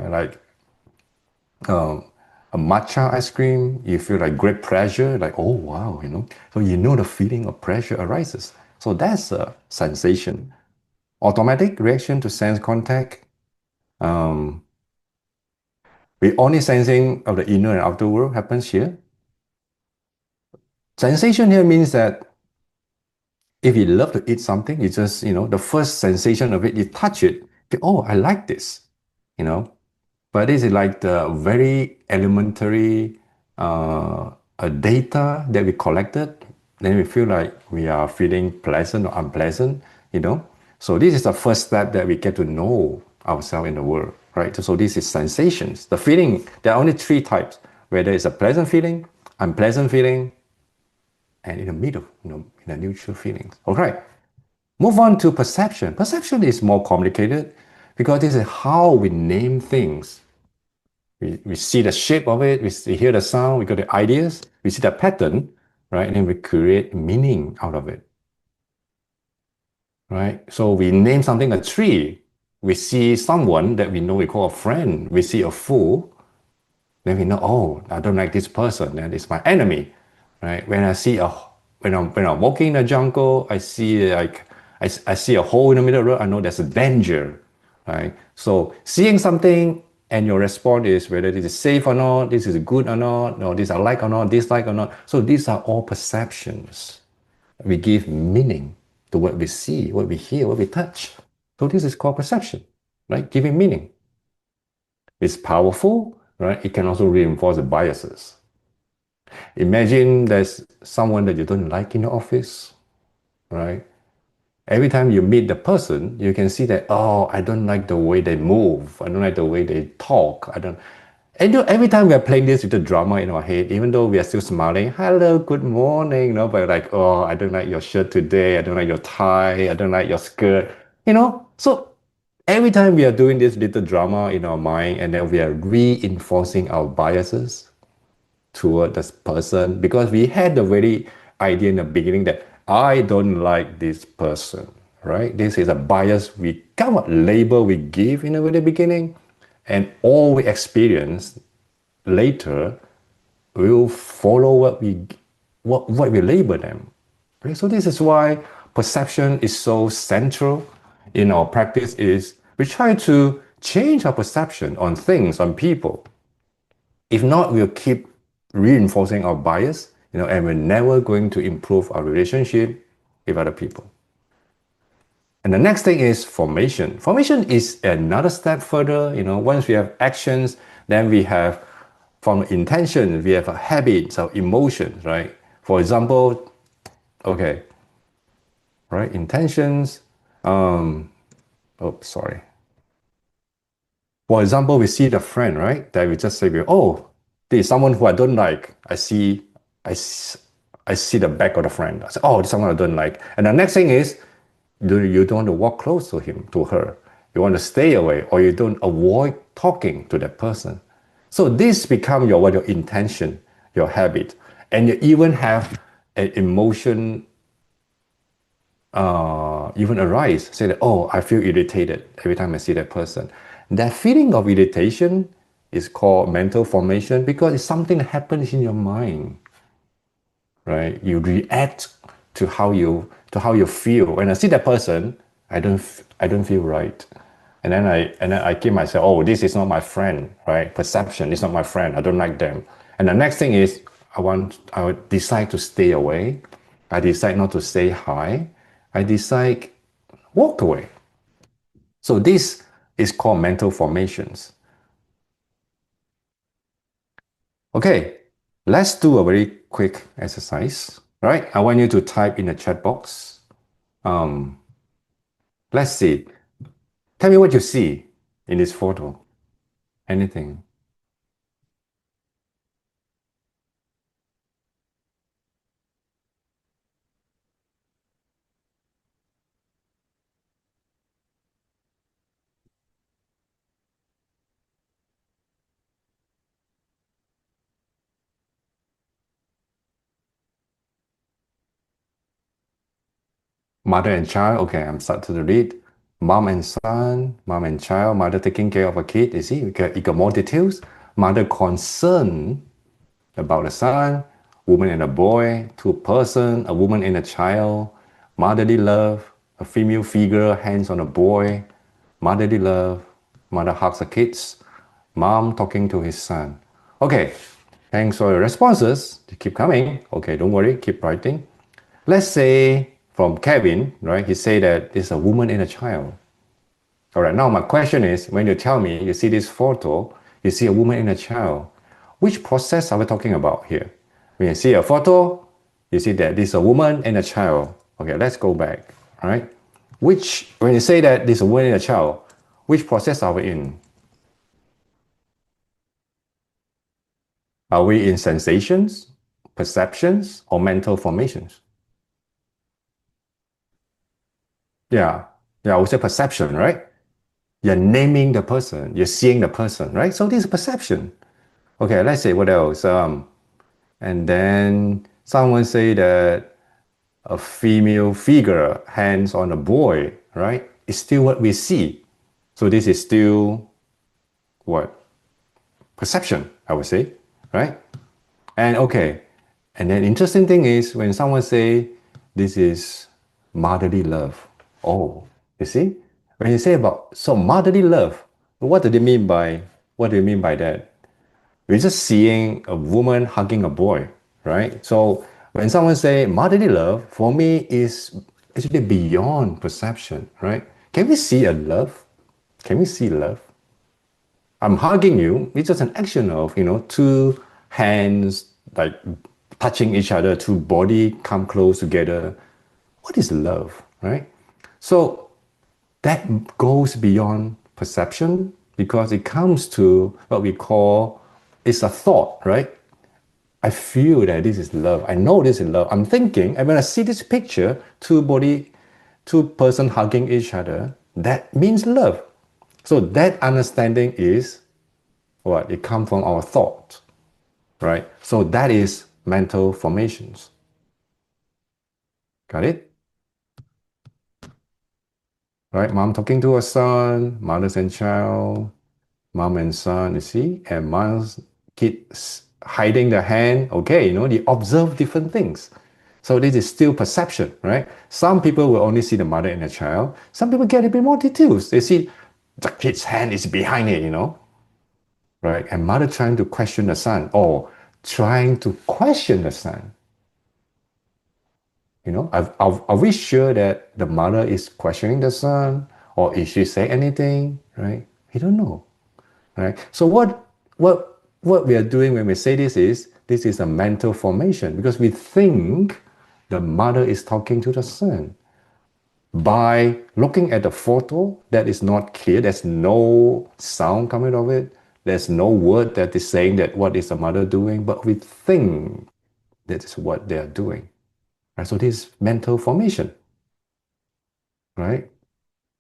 matcha ice cream, you feel like great pleasure, like, oh, wow, So the feeling of pleasure arises. So that's a sensation. Automatic reaction to sense contact. We only sensing of the inner and outer world happens here. Sensation here means that if you love to eat something, you just, the first sensation of it, you touch it, oh, I like this, But this is like the very elementary data that we collected. Then we feel like we are feeling pleasant or unpleasant, So this is the first step that we get to know ourselves in the world, right? So this is sensations. The feeling, there are only 3 types, whether it's a pleasant feeling, unpleasant feeling, and in the middle, in the neutral feelings. All right. Move on to perception. Perception is more complicated because this is how we name things. We see the shape of it, we hear the sound, we got the ideas, we see the pattern, right? And then we create meaning out of it, right? So we name something a tree. We see someone that we know we call a friend. We see a fool. Then we know, oh, I don't like this person. That is my enemy, right? When I'm walking in the jungle, I see I see a hole in the middle of the road. I know there's a danger, right? So seeing something and your response is whether this is safe or not, this is good or not, or this I like or not, dislike or not. So these are all perceptions. We give meaning to what we see, what we hear, what we touch. So this is called perception, right? Giving meaning. It's powerful, right? It can also reinforce the biases. Imagine there's someone that you don't like in your office, right? Every time you meet the person, you can see that, oh, I don't like the way they move. I don't like the way they talk. And every time we are playing this with the drama in our head, even though we are still smiling, hello, good morning, but like, oh, I don't like your shirt today. I don't like your tie. I don't like your skirt, So every time we are doing this little drama in our mind, and then we are reinforcing our biases toward this person because we had the very idea in the beginning that I don't like this person, right? This is a bias we kind of label we give in the very beginning, and all we experience later will follow what we label them. Right? So this is why perception is so central in our practice. Is we try to change our perception on things, on people. If not, we'll keep reinforcing our bias, and we're never going to improve our relationship with other people. And the next thing is formation. Formation is another step further. Once we have actions, then we have from intention, we have habits or emotions, right? For example, okay, right, intentions. Sorry. For example, we see the friend, right? That we just say, oh, this is someone who I don't like. I see the back of the friend. I say, oh, this is someone I don't like. And the next thing is, you don't want to walk close to him, to her. You want to stay away, or you don't avoid talking to that person. So this becomes your intention, your habit. And you even have an emotion even arise, say that, oh, I feel irritated every time I see that person. That feeling of irritation is called mental formation because it's something that happens in your mind, right? You react to how you feel. When I see that person, I don't feel right. And then I keep myself, oh, this is not my friend, right? Perception, it's not my friend. I don't like them. And the next thing is, I would decide to stay away. I decide not to say hi. I decide walk away. So this is called mental formations. Okay, let's do a very quick exercise, right? I want you to type in the chat box. Let's see. Tell me what you see in this photo. Anything? Mother and child. Okay, I'm starting to read. Mom and son, mom and child, mother taking care of a kid. You see, you got more details. Mother concerned about the son, woman and a boy, two person, a woman and a child, motherly love, a female figure, hands on a boy, motherly love, mother hugs the kids, mom talking to his son. Okay, thanks for your responses. They keep coming. Okay, don't worry, keep writing. Let's say from Kevin, right? He said that it's a woman and a child. All right, now my question is, when you tell me you see this photo, you see a woman and a child, which process are we talking about here? When you see a photo, you see that this is a woman and a child. Okay, let's go back, all right? When you say that this is a woman and a child, which process are we in? Are we in sensations, perceptions, or mental formations? Yeah, I would say perception, right? You're naming the person, you're seeing the person, right? So this is perception. Okay, let's say what else? And then someone say that a female figure, hands on a boy, right? It's still what we see. So this is still what? Perception, I would say, right? And okay, and then interesting thing is when someone say this is motherly love. Oh, you see? When you say about motherly love, what do they mean by that? We're just seeing a woman hugging a boy, right? So when someone say motherly love, for me is actually beyond perception, right? Can we see a love? Can we see love? I'm hugging you. It's just an action of, two hands like touching each other, two body come close together. What is love, right? So that goes beyond perception because it comes to what we call, it's a thought, right? I feel that this is love. I know this is love. I'm thinking, and when I see this picture, two person hugging each other, that means love. So that understanding is what? It comes from our thought, right? So that is mental formations. Got it? Right? Mom talking to her son, mothers and child, mom and son, you see? And mom's kids hiding their hand. Okay, they observe different things. So this is still perception, right? Some people will only see the mother and the child. Some people get a bit more details. They see the kid's hand is behind it, right? And mother trying to question the son or trying to question the son. Are we sure that the mother is questioning the son or is she saying anything, right? We don't know, right? So what we are doing when we say this is a mental formation because we think the mother is talking to the son. By looking at the photo that is not clear, there's no sound coming out of it, there's no word that is saying that what is the mother doing, but we think that is what they are doing. Right? So this is mental formation, right?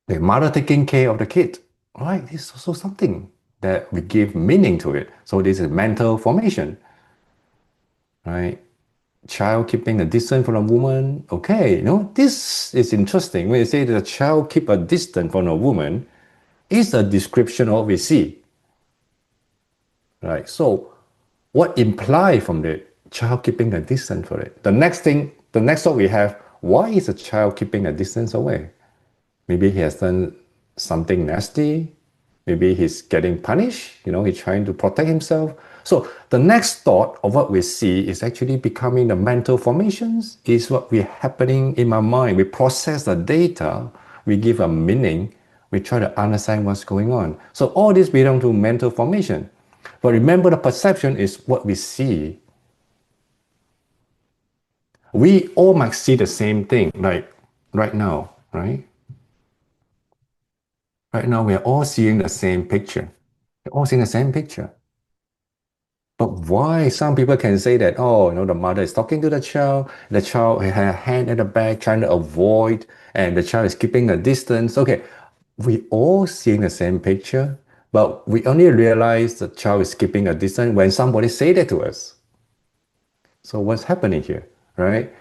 The mother taking care of the kid, right? This is also something that we give meaning to it. So this is mental formation, right? Child keeping a distance from a woman. Okay, this is interesting. When you say that a child keep a distance from a woman, it's a description of what we see. Right? So what implied from the child keeping a distance for it? The next thought we have, why is a child keeping a distance away? Maybe he has done something nasty. Maybe he's getting punished. He's trying to protect himself. So the next thought of what we see is actually becoming the mental formations, is what we're happening in my mind. We process the data, we give a meaning, we try to understand what's going on. So all this belongs to mental formation. But remember, the perception is what we see. We all might see the same thing, like right now, right? Right now, we're all seeing the same picture. We're all seeing the same picture. But why some people can say that, the mother is talking to the child has her hand at the back trying to avoid, and the child is keeping a distance. Okay, we all seeing the same picture, but we only realize the child is keeping a distance when somebody say that to us. So what's happening here, right?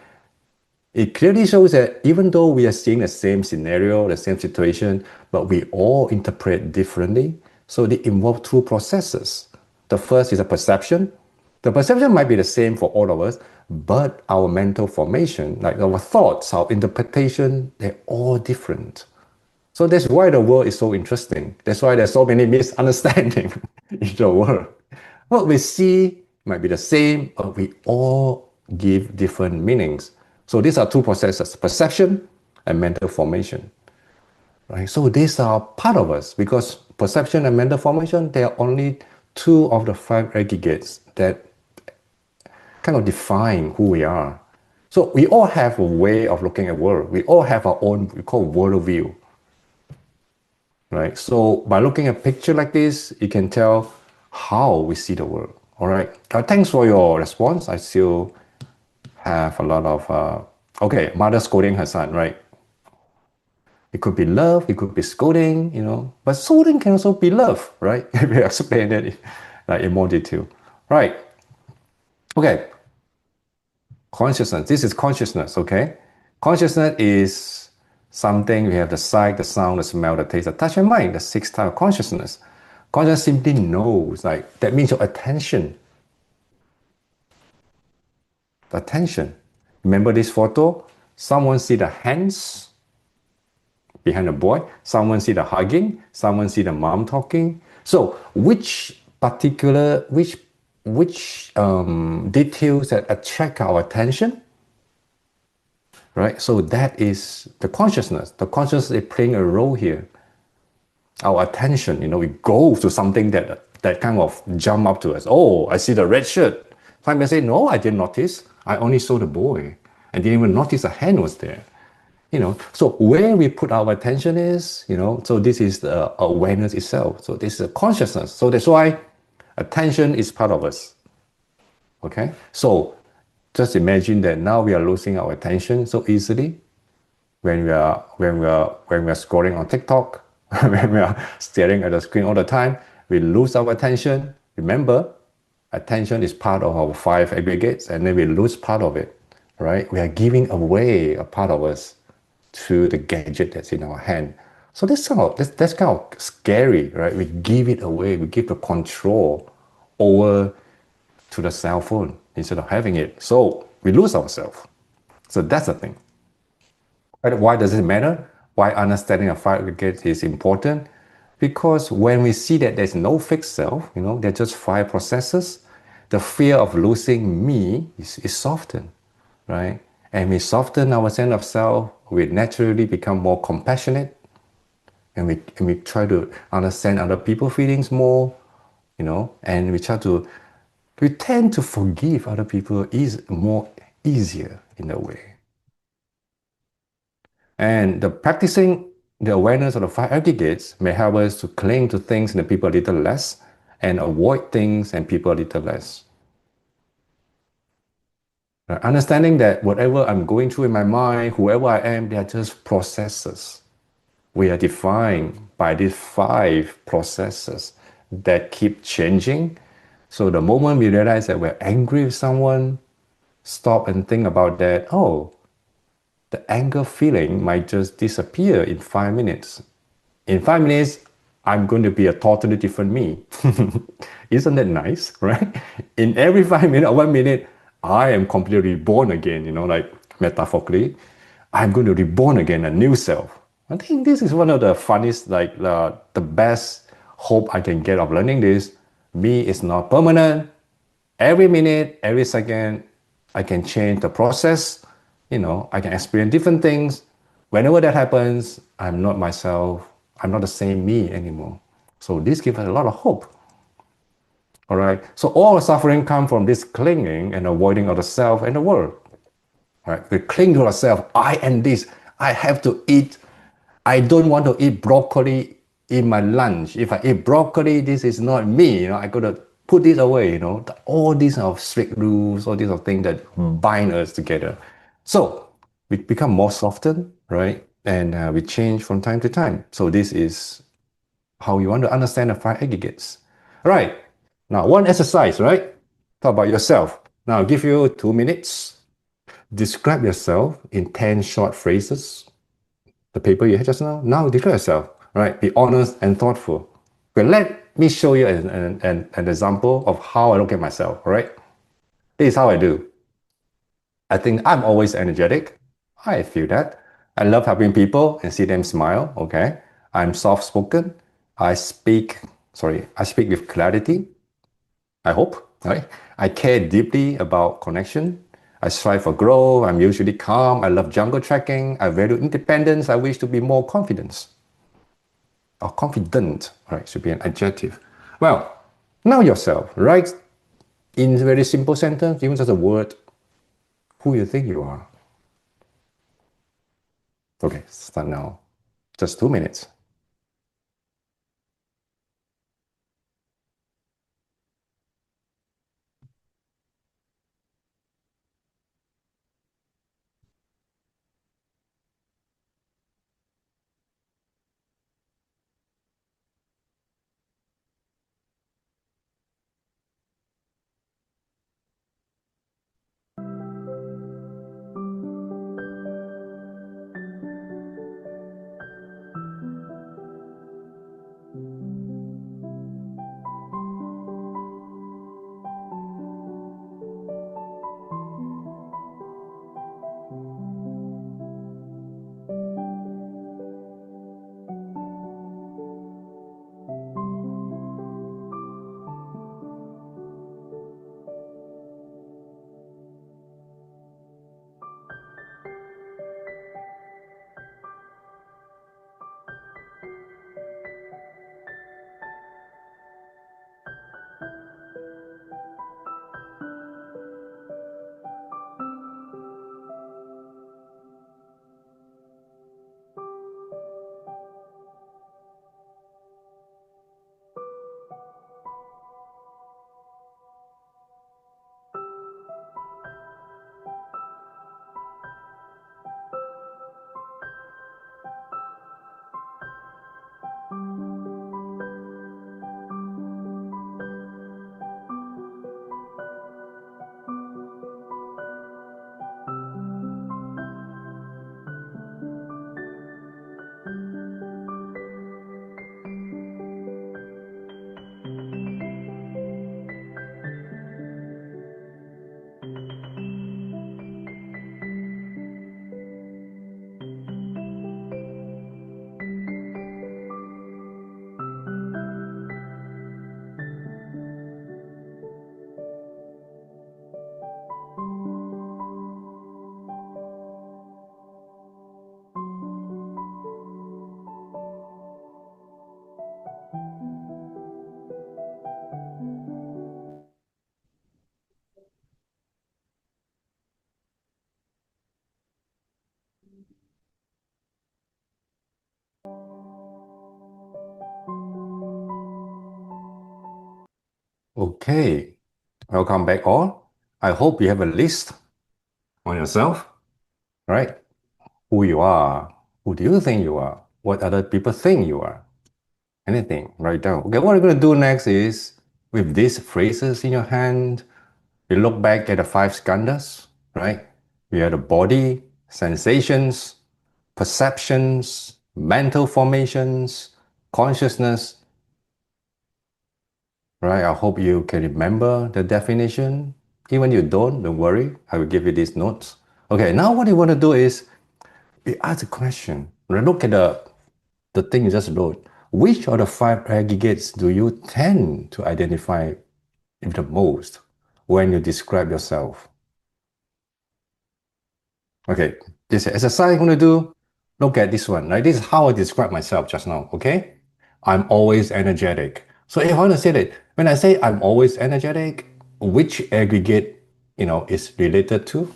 It clearly shows that even though we are seeing the same scenario, the same situation, but we all interpret differently. So they involve two processes. The first is a perception. The perception might be the same for all of us, but our mental formation, like our thoughts, our interpretation, they're all different. So that's why the world is so interesting. That's why there's so many misunderstandings in the world. What we see might be the same, but we all give different meanings. So these are two processes, perception and mental formation. Right? So these are part of us because perception and mental formation, they are only two of the five aggregates that kind of define who we are. So we all have a way of looking at the world. We all have our own, we call worldview. Right? So by looking at a picture like this, you can tell how we see the world. All right. Thanks for your response. I still have a lot of, mother scolding her son, right? It could be love, it could be scolding, but scolding can also be love, right? If we explain it in more detail. Right. Okay. Consciousness. This is consciousness, okay? Consciousness is something, we have the sight, the sound, the smell, the taste, the touch, and mind, the six types of consciousness. Consciousness simply knows, that means your attention. Attention. Remember this photo? Someone see the hands behind the boy, someone see the hugging, someone see the mom talking. So which details that attract our attention? Right? So that is the consciousness. The consciousness is playing a role here. Our attention, we go to something that kind of jump up to us. Oh, I see the red shirt. Some people say, no, I didn't notice. I only saw the boy. I didn't even notice a hand was there. So where we put our attention is, so this is the awareness itself. So this is a consciousness. So that's why attention is part of us. Okay? So just imagine that now we are losing our attention so easily when we are scrolling on TikTok, when we are staring at the screen all the time, we lose our attention. Remember, attention is part of our five aggregates, and then we lose part of it, right? We are giving away a part of us to the gadget that's in our hand. So that's kind of scary, right? We give it away. We give the control over to the cell phone instead of having it. So we lose ourselves. So that's the thing. Why does it matter? Why understanding of five aggregates is important? Because when we see that there's no fixed self, they're just five processes, the fear of losing me is softened, right? And we soften our sense of self, we naturally become more compassionate, and we try to understand other people's feelings more, and we tend to forgive other people is more easier in a way. And the practicing the awareness of the five aggregates may help us to cling to things and the people a little less, and avoid things and people a little less. Understanding that whatever I'm going through in my mind, whoever I am, they are just processes. We are defined by these five processes that keep changing. So the moment we realize that we're angry with someone, stop and think about that. Oh, the anger feeling might just disappear in 5 minutes. In 5 minutes, I'm going to be a totally different me. Isn't that nice, right? In every 5 minutes or 1 minute, I am completely born again, like metaphorically. I'm going to be born again, a new self. I think this is one of the funniest, like the best hope I can get of learning this. Me is not permanent. Every minute, every second, I can change the process. I can experience different things. Whenever that happens, I'm not myself. I'm not the same me anymore. So this gives us a lot of hope. All right. So all suffering comes from this clinging and avoiding of the self and the world. Right? We cling to ourselves. I am this. I have to eat. I don't want to eat broccoli in my lunch. If I eat broccoli, this is not me. I gotta put this away. All these are strict rules, all these are things that bind us together. So we become more softened, right? And we change from time to time. So this is how you want to understand the five aggregates. All right. Now one exercise, right? Talk about yourself. Now I'll give you 2 minutes. Describe yourself in 10 short phrases. The paper you had just now, now declare yourself, right? Be honest and thoughtful. But let me show you an example of how I look at myself, all right? This is how I do. I think I'm always energetic. I feel that. I love helping people and see them smile, okay? I'm soft-spoken. I speak with clarity. I hope, right? I care deeply about connection. I strive for growth. I'm usually calm. I love jungle trekking. I value independence. I wish to be more confident. Or confident, right? Should be an adjective. Well, know yourself, right? In a very simple sentence, even just a word, who you think you are. Okay, start now. Just 2 minutes. Okay, welcome back all. I hope you have a list on yourself, right? Who you are, who do you think you are, what other people think you are, anything, write down. Okay, what we're going to do next is, with these phrases in your hand, you look back at the five skandhas, right? We have the body, sensations, perceptions, mental formations, consciousness, right? I hope you can remember the definition. Even you don't worry. I will give you these notes. Okay, now what you want to do is you ask a question. Look at the thing you just wrote. Which of the five aggregates do you tend to identify with the most when you describe yourself? Okay, this exercise I'm going to do, look at this one, right? This is how I describe myself just now, okay? I'm always energetic. So if I want to say that, when I say I'm always energetic, which aggregate, is related to?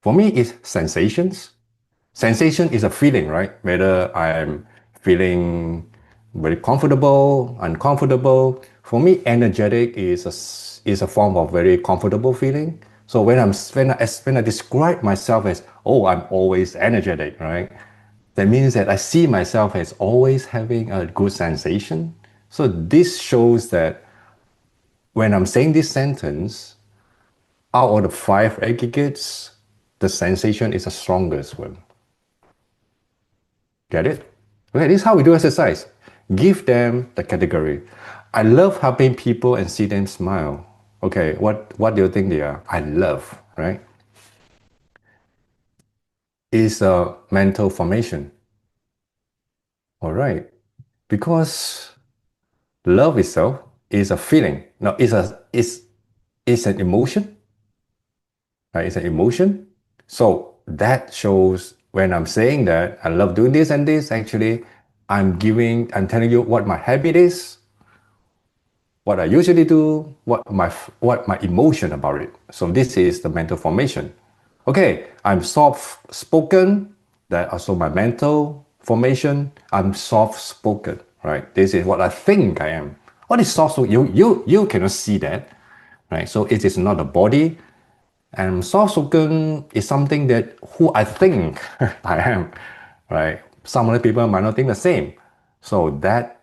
For me, it's sensations. Sensation is a feeling, right? Whether I'm feeling very comfortable, uncomfortable. For me, energetic is a form of very comfortable feeling. So when I describe myself as, oh, I'm always energetic, right? That means that I see myself as always having a good sensation. So this shows that when I'm saying this sentence, out of the five aggregates, the sensation is the strongest one. Get it? Okay, this is how we do exercise. Give them the category. I love helping people and see them smile. Okay, what do you think they are? I love, right? Is a mental formation. All right. Because love itself is a feeling. No, it's an emotion. Right? It's an emotion. So that shows when I'm saying that I love doing this and this, actually, I'm telling you what my habit is, what I usually do, what my emotion about it. So this is the mental formation. Okay, I'm soft spoken. That also my mental formation. I'm soft spoken, right? This is what I think I am. What is soft spoken? You cannot see that, right? So it is not the body. And soft spoken is something that who I think I am, right? Some other people might not think the same. So that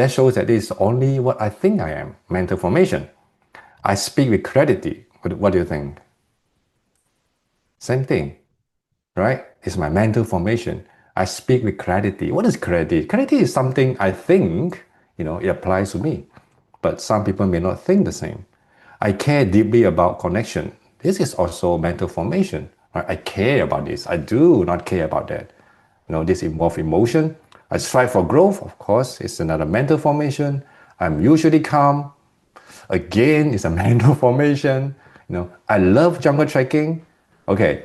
shows that it's only what I think I am, mental formation. I speak with clarity. What do you think? Same thing, right? It's my mental formation. I speak with clarity. What is clarity? Clarity is something I think, it applies to me. But some people may not think the same. I care deeply about connection. This is also mental formation. Right? I care about this. I do not care about that. This involves emotion. I strive for growth, of course, it's another mental formation. I'm usually calm. Again, it's a mental formation. I love jungle trekking. Okay,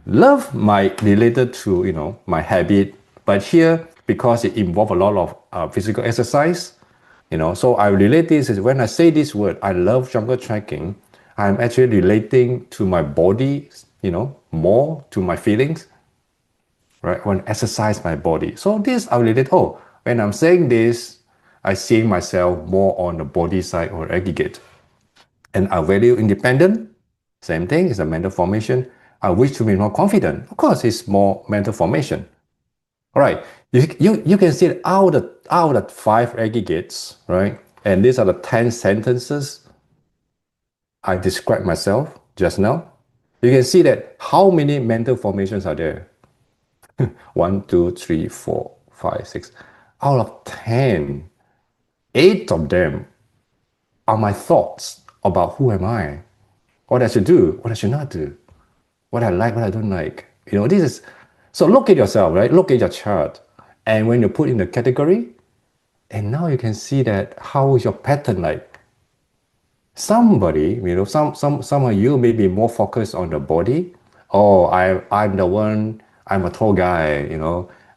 love might related to my habit, but here because it involves a lot of physical exercise, so I relate this is when I say this word, I love jungle trekking. I'm actually relating to my body, more to my feelings, right? When I exercise my body. So this I relate, when I'm saying this, I see myself more on the body side or aggregate. And I value independent, same thing, it's a mental formation. I wish to be more confident. Of course, it's more mental formation. All right, you can see it out of the five aggregates, right? And these are the 10 sentences I described myself just now. You can see that how many mental formations are there? 1, 2, 3, 4, 5, 6. Out of 10, 8 of them are my thoughts about who am I, what I should do, what I should not do, what I like, what I don't like. This is, so look at yourself, right? Look at your chart. And when you put in the category, and now you can see that how is your pattern like? Somebody, some of you may be more focused on the body. Oh, I'm the one, I'm a tall guy,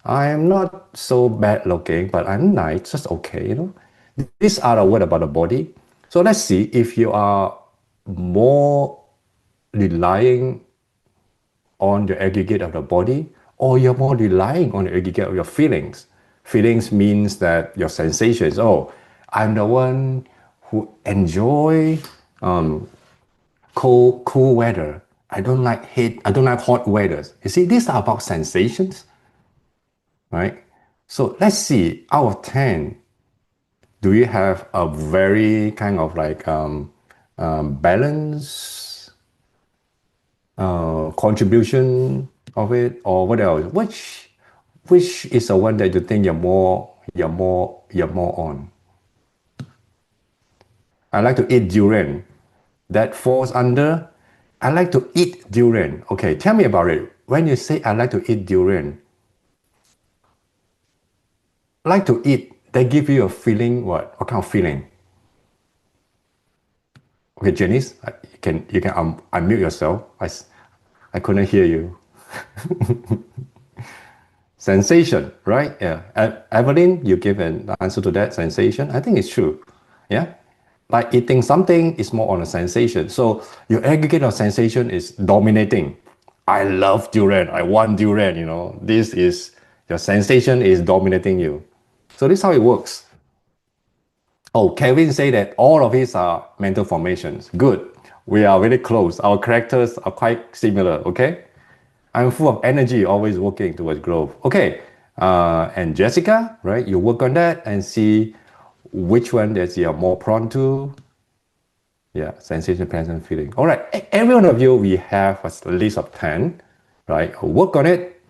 I'm not so bad looking, but I'm nice, just okay, These are the word about the body. So let's see if you are more relying on the aggregate of the body or you're more relying on the aggregate of your feelings. Feelings means that your sensations, oh, I'm the one who enjoy cool weather. I don't like hot weather. You see, these are about sensations, right? So let's see, out of 10, do you have a very kind of like balance contribution of it, or what else? Which is the one that you think you're more on? I like to eat durian. That falls under I like to eat durian. Okay, tell me about it. When you say I like to eat durian, like to eat, they give you a feeling. What kind of feeling? Okay, Janice, you can unmute yourself. I couldn't hear you. Sensation, right? Yeah. Evelyn, you give an answer to that. Sensation. I think it's true. Yeah. Like eating something is more on a sensation. So your aggregate of sensation is dominating. I love durian. I want durian. This is your sensation is dominating you. So this is how it works. Oh, Kevin say that all of these are mental formations. Good. We are very close. Our characters are quite similar. Okay. I'm full of energy, always working towards growth. Okay. And Jessica, right? You work on that and see which one that you are more prone to. Yeah, sensation, present, feeling. All right, every one of you, we have a list of 10, right? Work on it.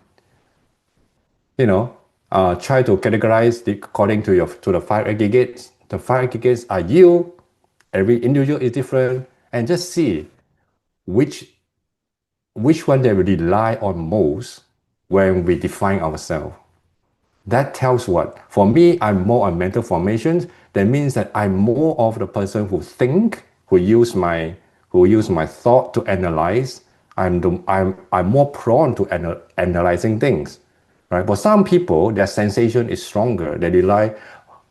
Try to categorize according to the 5 aggregates. The 5 aggregates are you. Every individual is different, and just see which one they will rely on most when we define ourselves. That tells what? For me, I'm more on mental formations. That means that I'm more of the person who think, who use my thought to analyze. I'm more prone to analyzing things, right? But some people, their sensation is stronger. They rely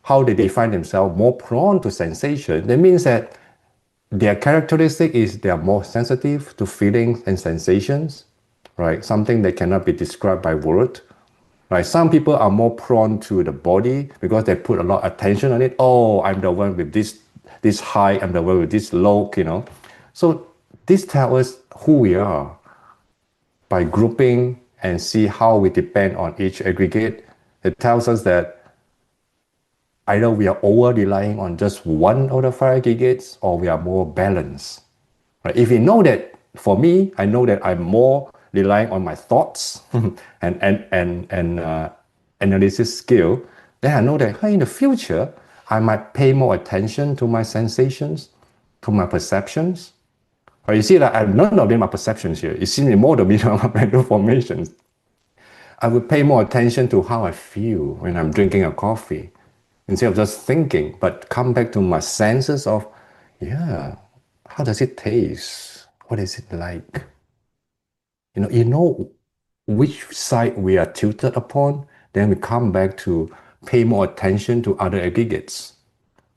how they define themselves more prone to sensation. That means that their characteristic is they are more sensitive to feelings and sensations, right? Something that cannot be described by word. Right? Some people are more prone to the body because they put a lot of attention on it. Oh, I'm the one with this high, I'm the one with this low, So this tells us who we are by grouping and see how we depend on each aggregate. It tells us that either we are over relying on just one of the 5 aggregates or we are more balanced. Right? If we know that, for me, I know that I'm more relying on my thoughts and analysis skill, then I know that in the future, I might pay more attention to my sensations, to my perceptions. Or you see that none of them are perceptions here. It seems more to be my mental formations. I would pay more attention to how I feel when I'm drinking a coffee, instead of just thinking, but come back to my senses of, how does it taste? What is it like? You know which side we are tilted upon, then we come back to pay more attention to other aggregates.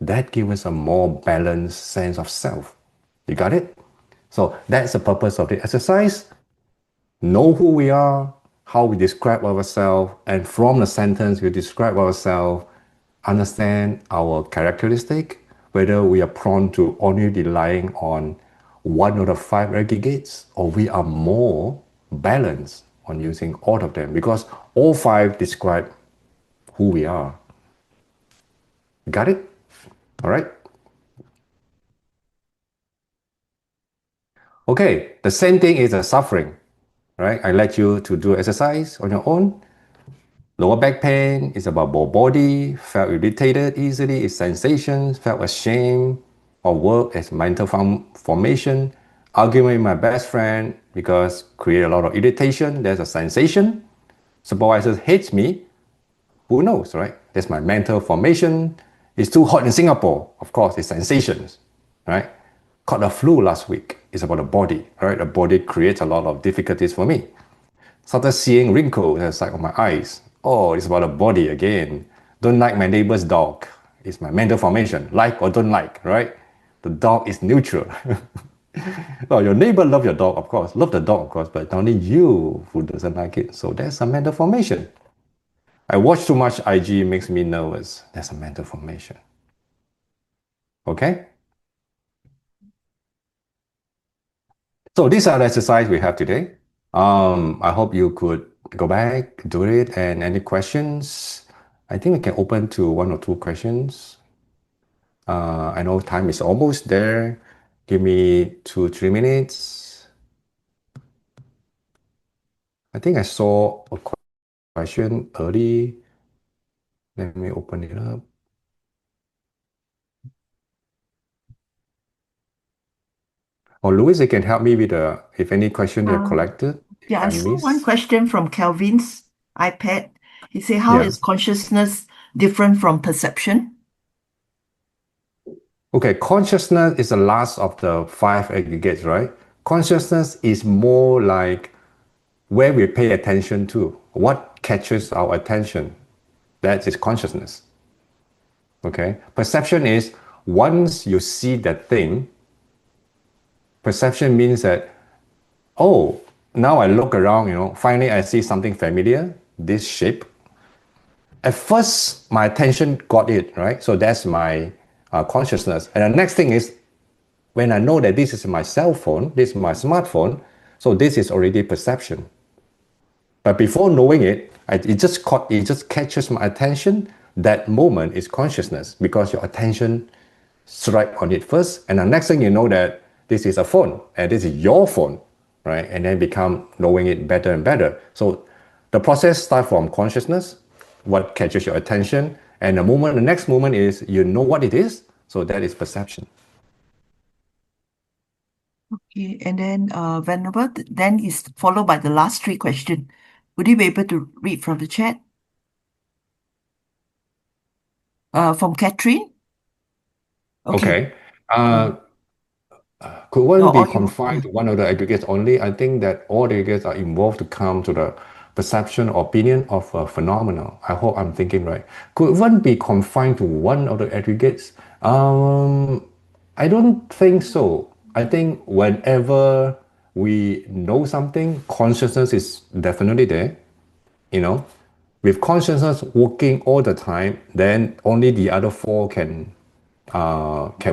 That gives us a more balanced sense of self. You got it? So that's the purpose of the exercise. Know who we are, how we describe ourselves, and from the sentence we describe ourselves, understand our characteristic, whether we are prone to only relying on one of the 5 aggregates, or we are more balanced on using all of them, because all 5 describe who we are. Got it? All right. Okay, the same thing is the suffering, right? I let you to do exercise on your own. Lower back pain is about body, felt irritated easily, is sensations, felt ashamed, or work as mental formation. Arguing with my best friend because create a lot of irritation, there's a sensation. Supervisor hates me, who knows, right? That's my mental formation. It's too hot in Singapore, of course, it's sensations, right? Caught the flu last week, it's about the body, right? The body creates a lot of difficulties for me. Started seeing wrinkles at the side of my eyes. Oh, it's about the body again. Don't like my neighbor's dog. It's my mental formation. Like or don't like, right? The dog is neutral. Well, your neighbor love your dog, of course. Love the dog, of course, but only you who doesn't like it. So that's a mental formation. I watch too much IG makes me nervous. That's a mental formation. Okay? So these are the exercise we have today. I hope you could go back, do it, and any questions? I think we can open to 1 or 2 questions. I know time is almost there. Give me 2-3 minutes. I think I saw a question early. Let me open it up. Or Louis, you can help me with if any question they collected. Yeah, I I saw one missed. question from Kelvin's iPad. He said, how Yeah. is consciousness different from perception? Okay, consciousness is the last of the 5 aggregates, right? Consciousness is more like where we pay attention to, what catches our attention. That is consciousness. Okay, perception is once you see that thing, perception means that, oh, now I look around, finally I see something familiar, this shape. At first, my attention got it, right? So that's my consciousness. And the next thing is, when I know that this is my cell phone, this is my smartphone, so this is already perception. But before knowing it, it just catches my attention. That moment is consciousness because your attention strike on it first, and the next thing you know that this is a phone and this is your phone, right? And then become knowing it better and better. So the process starts from consciousness, what catches your attention, and the next moment is you know what it is, so that is perception. Okay, and then Venerable, then is followed by the last 3 questions. Would you be able to read from the chat? From Catherine? Okay. Could one Your be audio. confined to one of the aggregates only? I think that all the aggregates are involved to come to the perception or opinion of a phenomenon. I hope I'm thinking right. Could one be confined to one of the aggregates? I don't think so. I think whenever we know something, consciousness is definitely there. With consciousness working all the time, then only the other 4 can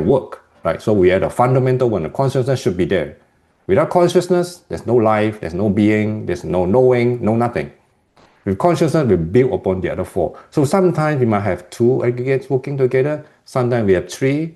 work, right? So we are the fundamental one. The consciousness should be there. Without consciousness, there's no life, there's no being, there's no knowing, no nothing. With consciousness, we build upon the other 4. So sometimes we might have 2 aggregates working together. Sometimes we have 3.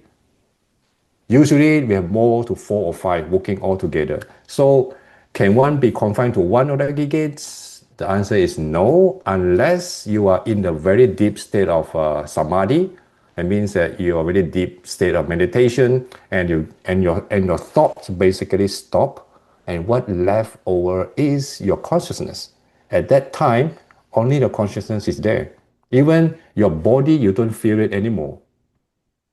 Usually we have more to 4 or 5 working all together. So can one be confined to one of the aggregates? The answer is no, unless you are in the very deep state of samadhi. It means that you are very deep state of meditation, and your thoughts basically stop, and what left over is your consciousness. At that time, only the consciousness is there. Even your body, you don't feel it anymore.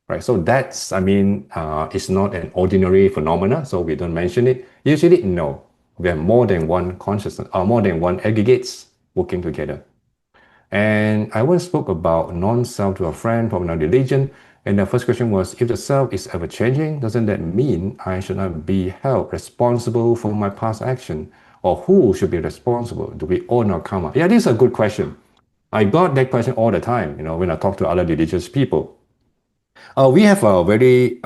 Right, so that's, it's not an ordinary phenomena, so we don't mention it. Usually, no, we have more than one consciousness, or more than one aggregates working together. And I once spoke about non-self to a friend from another religion, and the first question was, if the self is ever changing, doesn't that mean I should not be held responsible for my past action? Or who should be responsible? Do we own our karma? Yeah, this is a good question. I got that question all the time, when I talk to other religious people. We have a very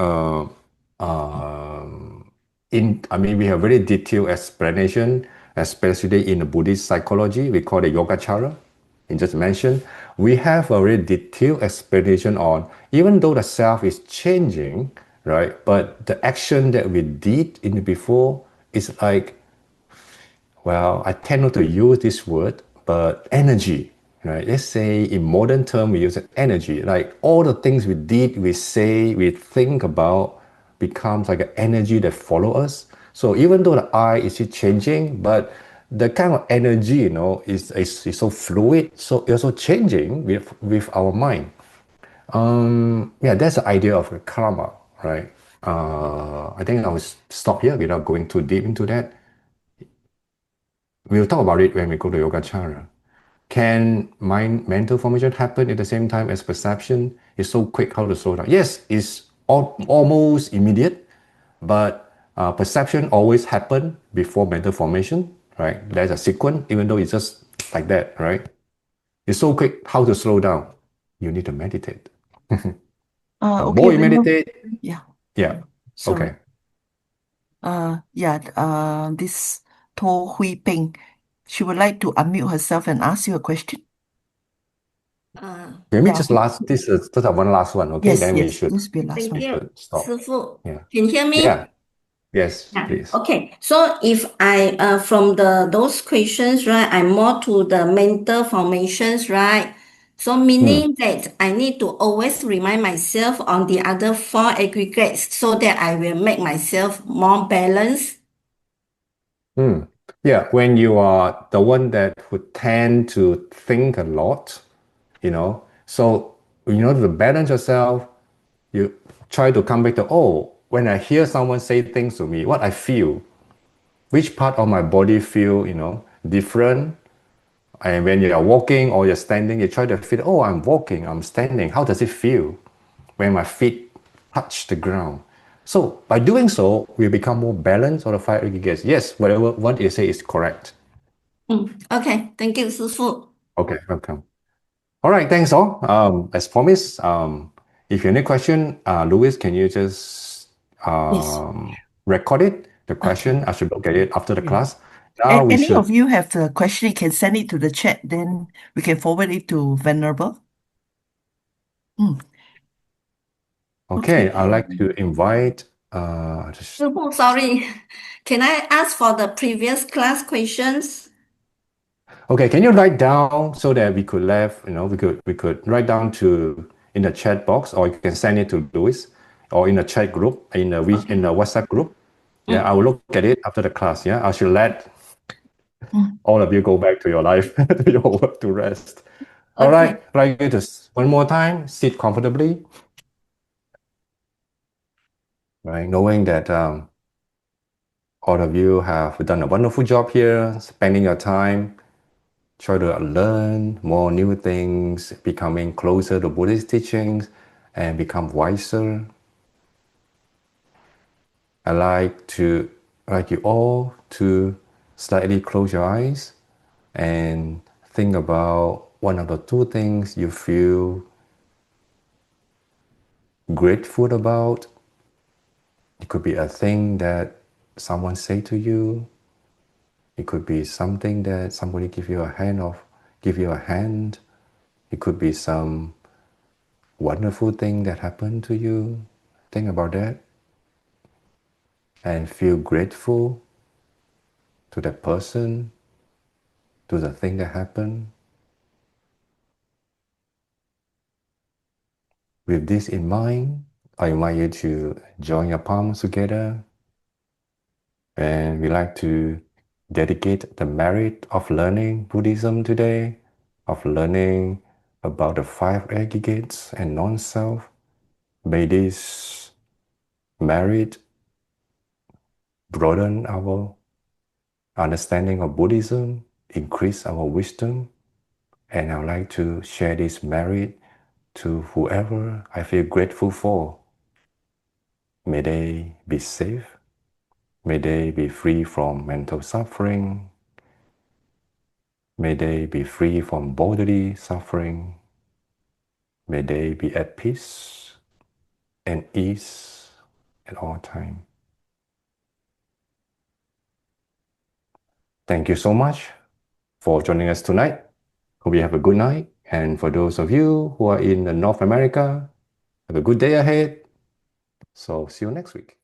we have very detailed explanation, especially in the Buddhist psychology. We call it Yogacara. You just mentioned. We have a very detailed explanation on, even though the self is changing, right? But the action that we did in the before is like, well, I tend not to use this word, but energy, right? Let's say in modern term, we use energy. Like all the things we did, we say, we think about becomes like an energy that follow us. So even though the I is changing, but the kind of energy, is so fluid, so also changing with our mind. That's the idea of karma, right? I think I will stop here without going too deep into that. We'll talk about it when we go to Yogacara. Can mental formation happen at the same time as perception? It's so quick how to slow down. Yes, it's almost immediate, but perception always happen before mental formation, right? There's a sequence, even though it's just like that, right? It's so quick. How to slow down? You need to meditate. The Okay, more you meditate, yeah, yeah, sorry. okay. This To Hui Ping, she would like to unmute herself and ask you a question. Can we Yeah. just this is just one last one, okay? Yes, Then we yes, should this will be last Thank one. you, stop. 师傅. Yeah. Can you hear me? Yeah. Yes, Yeah. please. Okay. So if I from those questions, right, I'm more to the mental formations, right? So meaning that I need to always remind myself on the other four aggregates so that I will make myself more balanced. Yeah, when you are the one that would tend to think a lot, so to balance yourself, you try to come back to, oh, when I hear someone say things to me, what I feel, which part of my body feel, different. And when you are walking or you're standing, you try to feel, oh, I'm walking, I'm standing. How does it feel when my feet touch the ground? So by doing so, we become more balanced or the five aggregates. Yes, whatever what you say is correct. Okay, thank you, 师傅. Okay, welcome. All right, thanks all. As promised, if you have any question, Louis, can you just record it? The question, I should look at it after the class. Now we Any should. of you have the question, you can send it to the chat, then we can forward it to Venerable. Okay, I'd like to invite. 师傅, sorry. Can I ask for the previous class questions? Okay, can you write down so that we could we could write down in the chat box, or you can send it to Louis, or in the chat group in the WhatsApp group. Yeah, I will look at it after the class. Yeah, I should let all of you go back to your life, to your work, to rest. All Okay. right, I'd like you to one more time sit comfortably, right? Knowing that all of you have done a wonderful job here, spending your time. Try to learn more new things, becoming closer to Buddhist teachings, and become wiser. I like you all to slightly close your eyes and think about one of the two things you feel grateful about. It could be a thing that someone say to you. It could be something that somebody give you a hand. It could be some wonderful thing that happened to you. Think about that and feel grateful to that person, to the thing that happened. With this in mind, I invite you to join your palms together, and we like to dedicate the merit of learning Buddhism today, of learning about the five aggregates and non-self. May this merit broaden our understanding of Buddhism, increase our wisdom, and I would like to share this merit to whoever I feel grateful for. May they be safe. May they be free from mental suffering. May they be free from bodily suffering. May they be at peace and ease at all times. Thank you so much for joining us tonight. Hope you have a good night. And for those of you who are in North America, have a good day ahead. So see you next week.